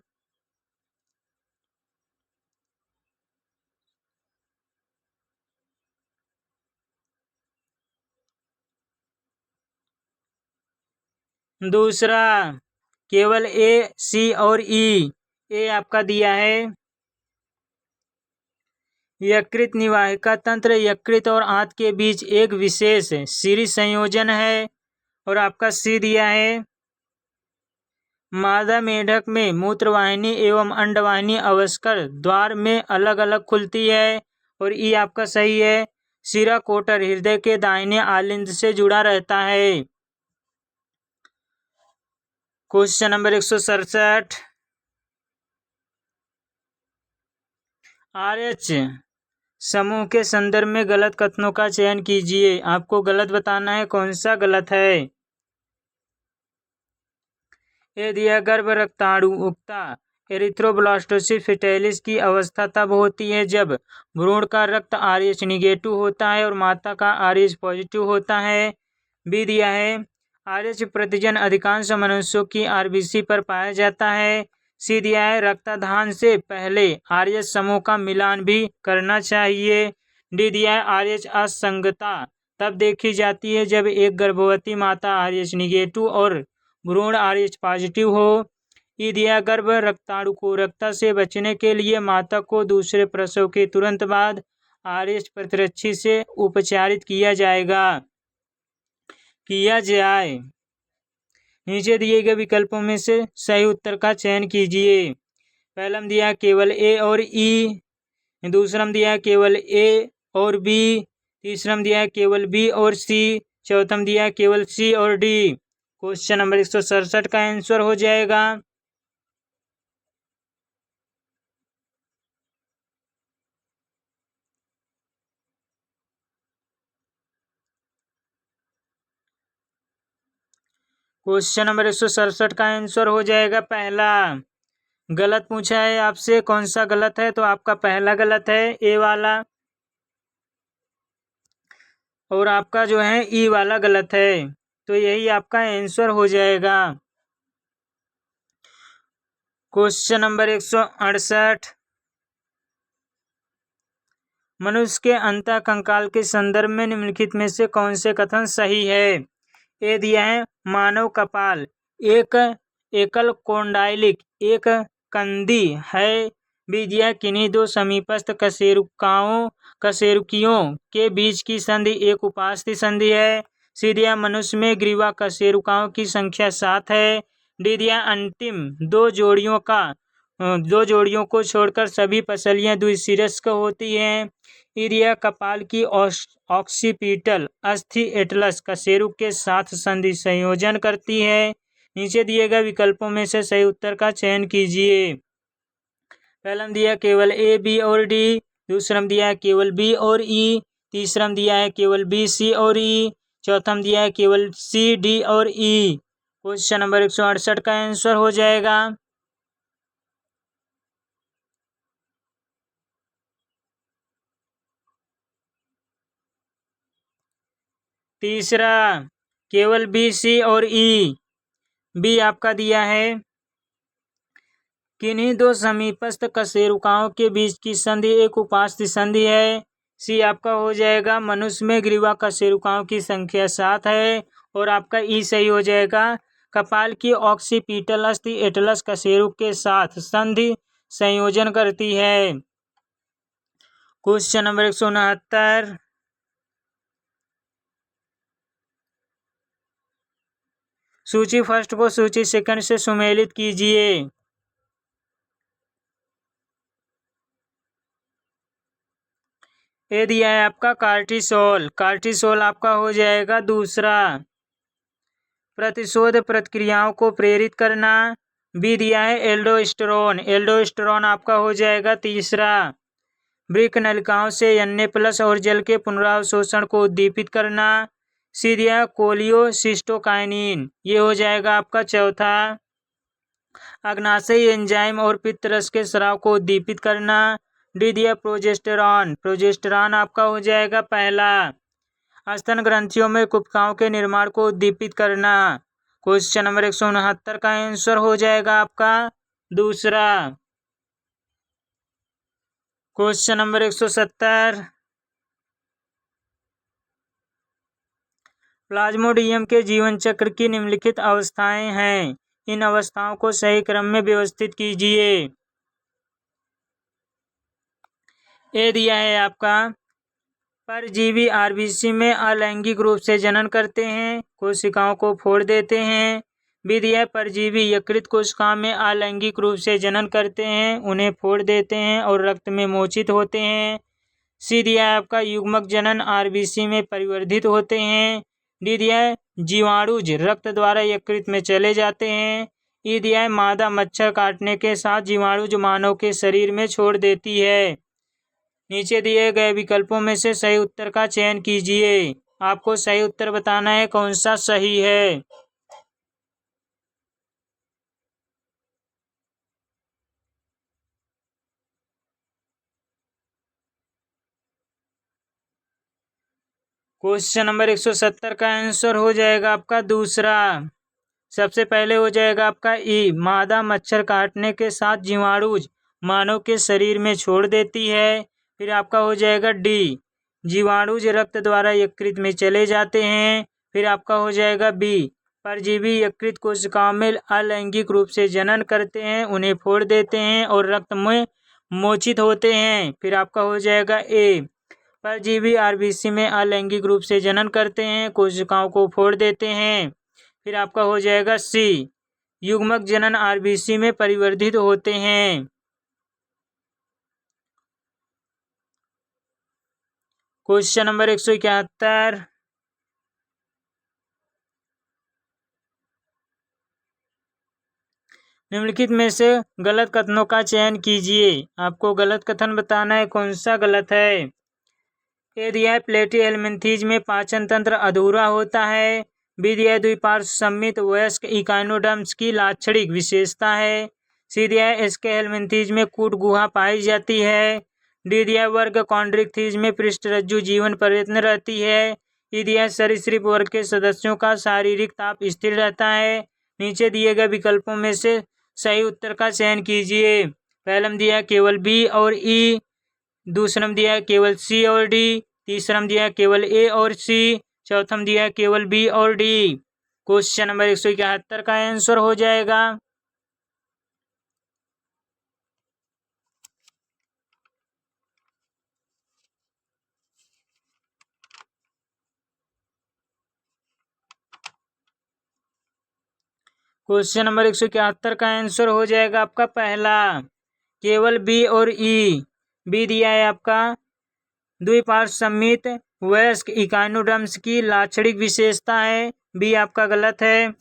A: दूसरा केवल ए सी और ई। ए आपका दिया है यकृत निवाहिका तंत्र यकृत और आंत के बीच एक विशेष सीरी संयोजन है। और आपका सी दिया है मादा मेंढक में मूत्रवाहिनी एवं अंडवाहिनी अवस्कर द्वार में अलग अलग खुलती है। और ई आपका सही है सिरा कोटर हृदय के दाहिने आलिंद से जुड़ा रहता है। क्वेश्चन नंबर 167 RH समूह के संदर्भ में गलत कथनों का चयन कीजिए। आपको गलत बताना है कौन सा गलत है। ये दिया गर्भ रक्ताणु उगता एरिथ्रोब्लास्टोसिस फिटैलिस की अवस्था तब होती है जब भ्रूण का रक्त RH निगेटिव होता है और माता का RH पॉजिटिव होता है। बी दिया है RH प्रतिजन अधिकांश मनुष्यों की RBC पर पाया जाता है। सी दिया है रक्तदान से पहले RH समूह का मिलान भी करना चाहिए। डी दिया है RH असंगतता तब देखी जाती है जब एक गर्भवती माता RH निगेटिव और भ्रूण RH पॉजिटिव हो। ई दिया गर्भ रक्ताणुकुरता से बचने के लिए माता को दूसरे प्रसव के तुरंत बाद RH प्रतिरक्षी से उपचारित किया जाए। नीचे दिए गए विकल्पों में से सही उत्तर का चयन कीजिए। पहला दिया केवल ए और ई। दूसरा दिया केवल ए और बी। तीसरा दिया केवल बी और सी। चौथा दिया केवल सी और डी। क्वेश्चन नंबर 167 का आंसर हो जाएगा क्वेश्चन नंबर 167 का आंसर हो जाएगा पहला। गलत पूछा है आपसे कौन सा गलत है तो आपका पहला गलत है ए वाला और आपका जो है ई वाला गलत है तो यही आपका आंसर हो जाएगा। क्वेश्चन नंबर 168 मनुष्य के अंतःकंकाल के संदर्भ में निम्नलिखित में से कौन से कथन सही है। ए दिया है मानव कपाल एक एकल कोंडाइलिक एक कंदी है। बी दिया किन्हीं दो समीपस्थ कशेरुकियों के बीच की संधि एक उपास्थि संधि है। सी दिया मनुष्य में ग्रीवा कशेरुकाओं की संख्या 7 है। डी दिया अंतिम दो जोड़ियों को छोड़कर सभी पसलियां द्विशीर्ष होती हैं। ई दिया कपाल की ऑक्सीपिटल अस्थि एटलस कशेरुक के साथ संधि संयोजन करती है। नीचे दिए गए विकल्पों में से सही उत्तर का चयन कीजिए। पहला दिया केवल ए, बी और डी, दूसरा दिया है केवल बी और ई, तीसरा दिया है केवल बी, सी और ई, चौथा दिया है केवल सी, डी और ई। क्वेश्चन नंबर 168 का आंसर हो जाएगा तीसरा केवल बी, सी और ई। बी आपका दिया है किन्हीं दो समीपस्थ कशेरुकाओं के बीच की संधि एक उपास्थि संधि है। सी आपका हो जाएगा मनुष्य में ग्रीवा कशेरुकाओं की संख्या 7 है। और आपका ई सही हो जाएगा कपाल की ऑक्सीपिटल अस्थि एटलस कशेरुक के साथ संधि संयोजन करती है। क्वेश्चन नंबर 169 सूची फर्स्ट को सूची सेकंड से सुमेलित कीजिए। ये दिया है आपका कार्टिसोल। कार्टिसोल आपका हो जाएगा दूसरा। प्रतिशोध प्रतिक्रियाओं को प्रेरित करना। बी दिया है एल्डोस्टेरोन। एल्डोस्टेरोन आपका हो जाएगा तीसरा। वृक्क नलिकाओं से Na+ और जल के पुनरावशोषण को उद्दीपित करना। सी दिया है कोलियोसिस्टोकाइनिन। ये हो जाएगा आपका चौथा। अग्नाशयी एंजाइम और पित्त रस के स्राव को उद्दीपित करना। डी दिया प्रोजेस्टेरॉन। प्रोजेस्टेरॉन आपका हो जाएगा पहला। स्तन ग्रंथियों में कुपिकाओं के निर्माण को उद्दीपित करना। क्वेश्चन नंबर 169 का आंसर हो जाएगा आपका दूसरा। क्वेश्चन नंबर 170 प्लाज्मोडियम के जीवन चक्र की निम्नलिखित अवस्थाएं हैं। इन अवस्थाओं को सही क्रम में व्यवस्थित कीजिए। ए दिया है आपका परजीवी आरबीसी में अलैंगिक रूप से जनन करते हैं, कोशिकाओं को फोड़ देते हैं। बी दिया है परजीवी यकृत कोशिकाओं में अलैंगिक रूप से जनन करते हैं, उन्हें फोड़ देते हैं और रक्त में मोचित होते हैं। सी दिया है आपका युग्मक जनन आरबीसी में परिवर्धित होते हैं। डी दिया है जीवाणुज रक्त द्वारा यकृत में चले जाते हैं। ई दिया है मादा मच्छर काटने के साथ जीवाणुज मानव के शरीर में छोड़ देती है। नीचे दिए गए विकल्पों में से सही उत्तर का चयन कीजिए। आपको सही उत्तर बताना है कौन सा सही है। क्वेश्चन नंबर 170 का आंसर हो जाएगा आपका दूसरा। सबसे पहले हो जाएगा आपका ई मादा मच्छर काटने के साथ जीवाणुज मानव के शरीर में छोड़ देती है। फिर आपका हो जाएगा डी जीवाणुज रक्त द्वारा यकृत में चले जाते हैं। फिर आपका हो जाएगा बी परजीवी यकृत कोशिकाओं में अलैंगिक रूप से जनन करते हैं, उन्हें फोड़ देते हैं और रक्त में मोचित होते हैं। फिर आपका हो जाएगा ए परजीवी आरबीसी में अलैंगिक रूप से जनन करते हैं, कोशिकाओं को फोड़ देते हैं। फिर आपका हो जाएगा सी युग्मक जनन आरबीसी में परिवर्धित होते हैं। क्वेश्चन नंबर 171 निम्नलिखित में से गलत कथनों का चयन कीजिए। आपको गलत कथन बताना है कौन सा गलत है। ए दिया है प्लेटीहेल्मिन्थीज में पाचन तंत्र अधूरा होता है। बी दिया है द्विपार्श्व सममित वयस्क इकाइनोडर्म्स की लाक्षणिक विशेषता है। सी दिया है एस्केहेल्मिन्थीज में कूट गुहा पाई जाती है। डी दिया है वर्ग कॉन्ड्रिक्थीज में पृष्ठरज्जु जीवन प्रयत्न रहती है। ई दिया है सरीसृप वर्ग के सदस्यों का शारीरिक ताप स्थिर रहता है। नीचे दिए गए विकल्पों में से सही उत्तर का चयन कीजिए। पहला दिया है केवल बी और ई, दूसरा दिया है केवल सी और डी, तीसरा दिया है केवल ए और सी, चौथा दिया है केवल बी और डी। क्वेश्चन नंबर 171 का आंसर हो जाएगा क्वेश्चन नंबर 171 का आंसर हो जाएगा आपका पहला केवल बी और ई। बी दिया है आपका द्विपार्श्व सममित वयस्क इकाइनोडर्म्स की लाक्षणिक विशेषता है। बी आपका गलत है।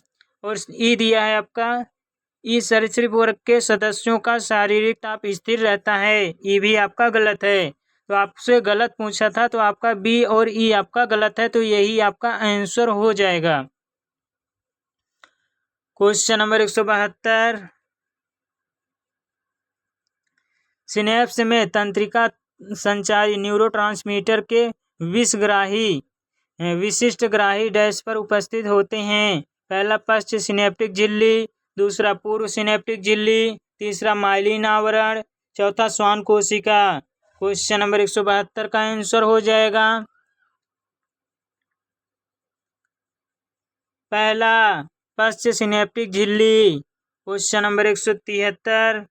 A: और ई दिया है आपका, ई सरीसृप वर्ग के सदस्यों का शारीरिक ताप स्थिर रहता है। ई भी आपका गलत है। तो आपसे गलत पूछा था तो आपका बी और ई आपका गलत है, तो यही आपका आंसर हो जाएगा। क्वेश्चन नंबर 172, सिनेप्स में तंत्रिका संचारी न्यूरोट्रांसमीटर के विशिष्ट ग्राही डैश पर उपस्थित होते हैं। पहला पश्च सिनेप्टिक झिल्ली, दूसरा पूर्व सिनेप्टिक झिल्ली, तीसरा माइलिन आवरण, चौथा श्वान कोशिका। क्वेश्चन नंबर 172 का आंसर हो जाएगा पहला पश्च सिनेप्टिक झिल्ली। क्वेश्चन नंबर 173,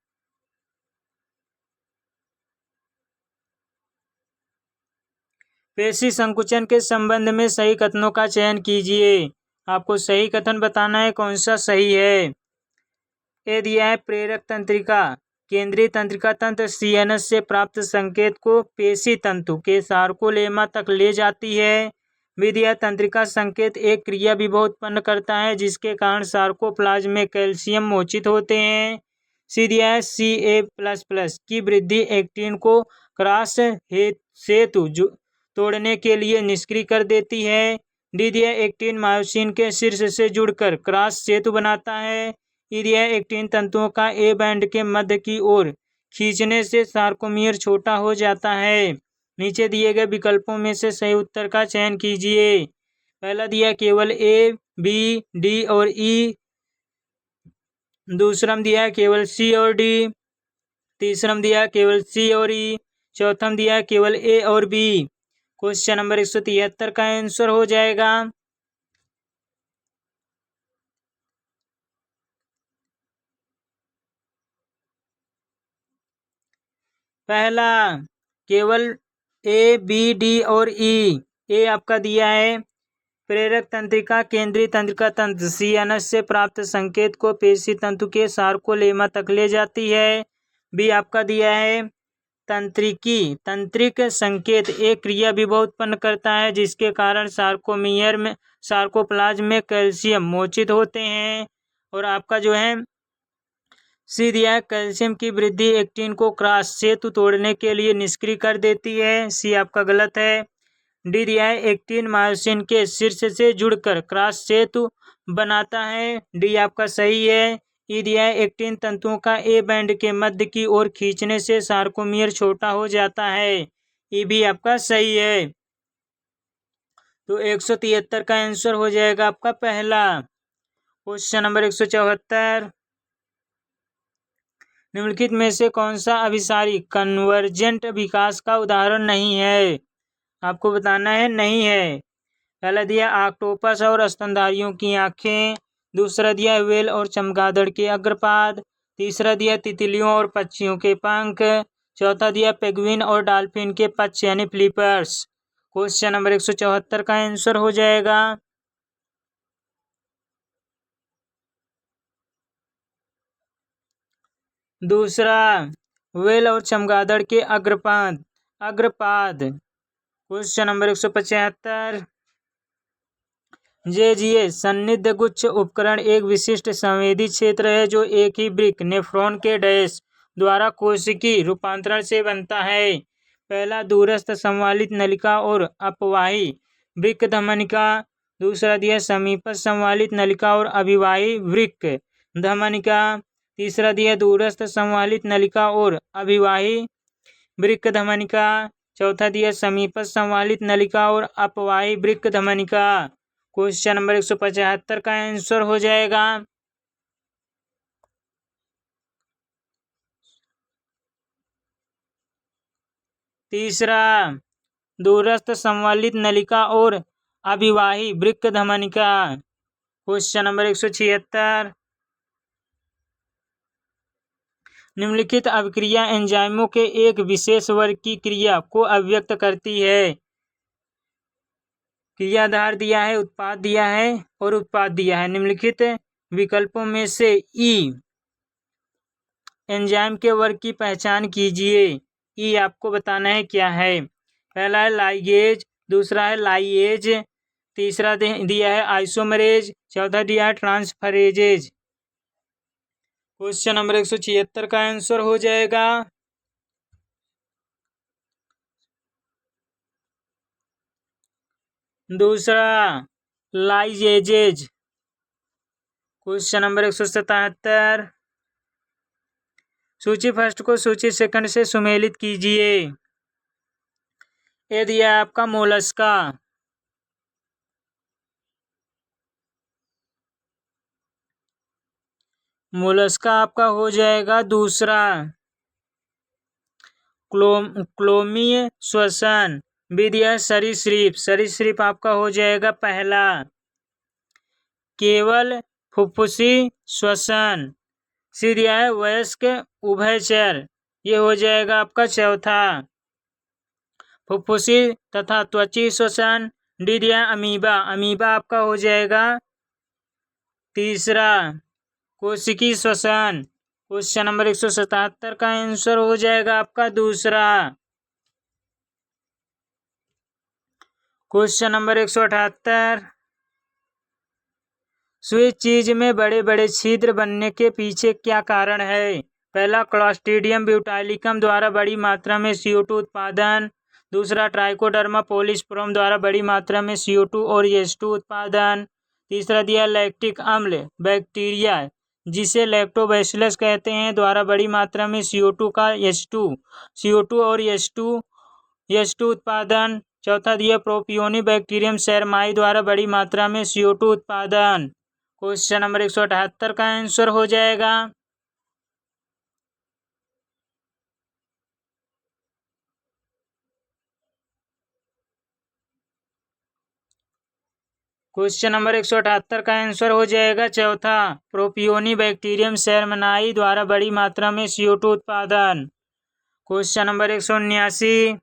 A: पेशी संकुचन के संबंध में सही कथनों का चयन कीजिए। आपको सही कथन बताना है कौन सा सही है। ए दिया है, प्रेरक तंत्रिका केंद्रीय तंत्रिका तंत्र सीएनएस से प्राप्त संकेत को पेशी तंतु के सार्कोलेमा तक ले जाती है। बी दिया, तंत्रिका संकेत एक क्रिया विभव उत्पन्न करता है जिसके कारण सार्कोप्लाज्म में कैल्शियम मोचित होते हैं। सी दिया है, Ca++ की वृद्धि एक्टिन को क्रॉस सेतु तोड़ने के लिए निष्क्रिय कर देती है। डी दिया, एक्टिन मायोसिन के शीर्ष से जुड़कर क्रॉस सेतु बनाता है। ई दिया, एक्टिन तंतुओं का ए बैंड के मध्य की ओर खींचने से सार्कोमियर छोटा हो जाता है। नीचे दिए गए विकल्पों में से सही उत्तर का चयन कीजिए। पहला दिया केवल ए, बी, डी और ई। दूसरा दिया केवल सी और डी। तीसरा दिया केवल सी और ई। चौथा दिया केवल ए और बी। क्वेश्चन नंबर 173 का आंसर हो जाएगा पहला केवल ए, बी, डी और ई। ए आपका दिया है, प्रेरक तंत्रिका केंद्रीय तंत्रिका तंत्र सीएनएस से प्राप्त संकेत को पेशी तंतु के सार्कोलेमा तक ले जाती है। बी आपका दिया है, तंत्रिक संकेत एक क्रिया विभव उत्पन्न करता है जिसके कारण सार्कोप्लाज्म में कैल्शियम मोचित होते हैं। और आपका जो है सी दिया है, कैल्शियम की वृद्धि एक्टिन को क्रॉस सेतु तोड़ने के लिए निष्क्रिय कर देती है। सी आपका गलत है। डी दिया है, एक्टिन मायोसिन के शीर्ष से जुड़कर क्रॉस सेतु बनाता है। डी आपका सही है। ई दिया है, एक्टिन तंतुओं का ए बैंड के मध्य की ओर खींचने से सार्कोमियर छोटा हो जाता है। ई भी आपका सही है। तो 173 का आंसर हो जाएगा आपका पहला। क्वेश्चन नंबर 174, निम्नलिखित में से कौन सा अभिसारी कन्वर्जेंट विकास का उदाहरण नहीं है। आपको बताना है नहीं है। पहला दिया ऑक्टोपस और स्तनधारियों की आंखें। दूसरा दिया व्हेल और चमगादड़ के अग्रपाद। तीसरा दिया तितलियों और पक्षियों के पंख। चौथा दिया पेंगुइन और डॉल्फिन के पक्ष यानी फ्लिपर्स। क्वेश्चन नंबर 174 का आंसर हो जाएगा दूसरा, व्हेल और चमगादड़ के अग्रपाद। क्वेश्चन नंबर 175, JGA सन्निध गुच्छ उपकरण एक विशिष्ट संवेदी क्षेत्र है जो एक ही वृक्क नेफ्रॉन के डैश द्वारा कोशिकीय रूपांतरण से बनता है। पहला, दूरस्थ संवालित नलिका और अपवाही वृक्क धमनिका। दूसरा दिया समीपस्थ संवालित नलिका और अभिवाही वृक्क धमनिका। तीसरा दिया दूरस्थ संवालित नलिका और अभिवाही वृक्क धमनिका। चौथा दिया समीपस्थ संवालित नलिका और अपवाही वृक्क धमनिका। क्वेश्चन नंबर 175 का आंसर हो जाएगा तीसरा, दूरस्थ संवालित नलिका और अभिवाही वृक्क धमनिका। क्वेश्चन नंबर 176, निम्नलिखित अभिक्रिया एंजाइमों के एक विशेष वर्ग की क्रिया को अभिव्यक्त करती है। क्रियाधार दिया है, उत्पाद दिया है और उत्पाद दिया है। निम्नलिखित विकल्पों में से ई एंजाइम के वर्ग की पहचान कीजिए। ई आपको बताना है क्या है। पहला है लाइगेज, दूसरा है लाइएज, तीसरा दिया है आइसोमरेज, चौथा दिया है ट्रांसफरेजेज। क्वेश्चन नंबर 176 का आंसर हो जाएगा दूसरा लाइजेजेज। क्वेश्चन नंबर 177, सूची फर्स्ट को सूची सेकंड से सुमेलित कीजिए। ये दिया है आपका मोलस्का। मोलस्का आपका हो जाएगा दूसरा। क्लोमीय श्वसन। बी दिया है सरीसृप, सरीसृप आपका हो जाएगा पहला। केवल फुफ्फुसी श्वसन। सी दिया है वयस्क उभयचर, ये हो जाएगा आपका चौथा। फुफ्फुसी तथा त्वची श्वसन। डी दिया है अमीबा, अमीबा आपका हो जाएगा तीसरा। कोशिकी श्वसन। क्वेश्चन नंबर 177 का आंसर हो जाएगा आपका दूसरा। क्वेश्चन नंबर 178, स्वीट चीज में बड़े बड़े छिद्र बनने के पीछे क्या कारण है? पहला, क्लॉस्ट्रीडियम ब्यूटाइलिकम द्वारा बड़ी मात्रा में CO2 उत्पादन। दूसरा, ट्राइकोडर्मा पॉलीस्पोरम द्वारा बड़ी मात्रा में CO2 और H2 उत्पादन। तीसरा दिया लैक्टिक अम्ल बैक्टीरिया जिसे लैक्टोबैसिलस कहते हैं द्वारा बड़ी मात्रा में CO2 और H2 उत्पादन। चौथा दिया प्रोपियोनी बैक्टीरियम सेरमाई द्वारा बड़ी मात्रा में CO2 उत्पादन। क्वेश्चन नंबर 178 का आंसर हो जाएगा क्वेश्चन नंबर 178 का आंसर हो जाएगा चौथा, प्रोपियोनी बैक्टीरियम सेरमनाई द्वारा बड़ी मात्रा में CO2 उत्पादन। क्वेश्चन नंबर 179,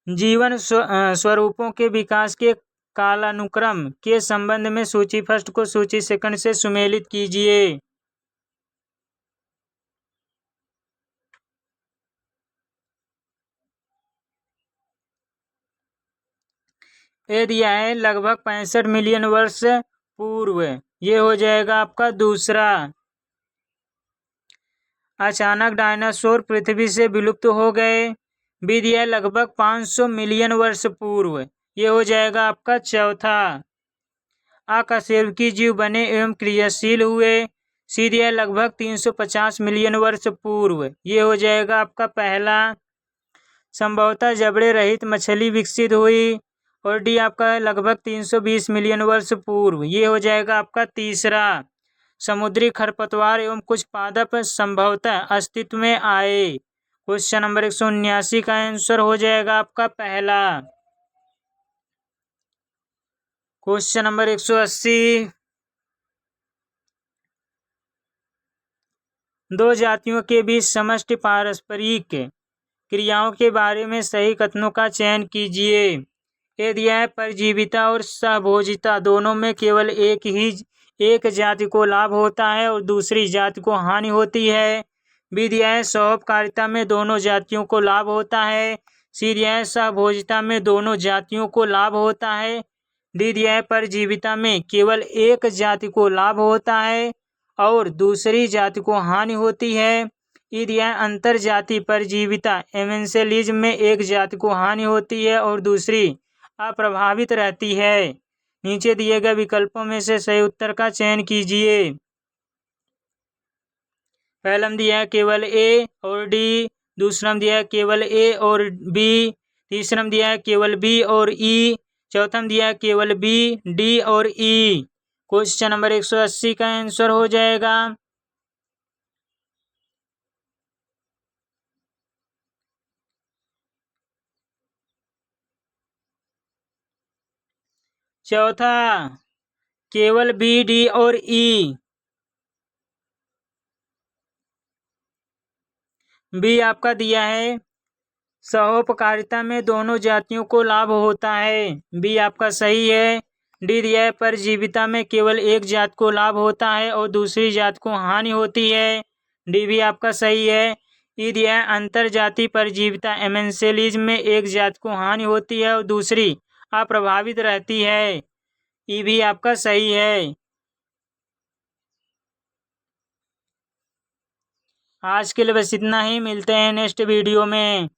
A: जीवन स्वरूपों के विकास के कालानुक्रम के संबंध में सूची फर्स्ट को सूची सेकंड से सुमेलित कीजिए। ये दिया है लगभग 65 मिलियन वर्ष पूर्व, ये हो जाएगा आपका दूसरा। अचानक डायनासोर पृथ्वी से विलुप्त हो गए। बी दिया है लगभग 500 मिलियन वर्ष पूर्व, ये हो जाएगा आपका चौथा। अकशेरुकी जीव बने एवं क्रियाशील हुए। सी दिया है लगभग 350 मिलियन वर्ष पूर्व, ये हो जाएगा आपका पहला। संभवतः जबड़े रहित मछली विकसित हुई। और डी आपका है लगभग 320 मिलियन वर्ष पूर्व, ये हो जाएगा आपका तीसरा। समुद्री खरपतवार एवं कुछ पादप संभवतः अस्तित्व में आए। क्वेश्चन नंबर 179 का आंसर हो जाएगा आपका पहला। क्वेश्चन नंबर 180, दो जातियों के बीच समष्टि पारस्परिक क्रियाओं के बारे में सही कथनों का चयन कीजिए। ये दिया है परजीविता और सहभोजिता दोनों में केवल एक जाति को लाभ होता है और दूसरी जाति को हानि होती है। बी दिया है सौपकारिता में दोनों जातियों को लाभ होता है। सी दिया है सहभोजिता में दोनों जातियों को लाभ होता है। डी दिया है परजीविता में केवल एक जाति को लाभ होता है और दूसरी जाति को हानि होती है। ई दिया है अंतर जाति परजीविता एवेंसेलिज्म में एक जाति को हानि होती है और दूसरी अप्रभावित रहती है। नीचे दिए गए विकल्पों में से सही उत्तर का चयन कीजिए। पहला में दिया है केवल ए और डी, दूसरा में दिया है केवल ए और बी, तीसरा में दिया है केवल बी और ई, चौथा में दिया है केवल बी, डी और ई। क्वेश्चन नंबर 180 का आंसर हो जाएगा चौथा, केवल बी, डी और ई। बी आपका दिया है सहोपकारिता में दोनों जातियों को लाभ होता है, बी आपका सही है। डी दिया है परजीविता में केवल एक जात को लाभ होता है और दूसरी जात को हानि होती है, डी भी आपका सही है। ईद यह अंतर जाति परजीविता एमेंसेलिज्म में एक जात को हानि होती है और दूसरी अप्रभावित रहती है। ये भी आपका सही है। आज के लिए बस इतना ही, मिलते हैं नेक्स्ट वीडियो में।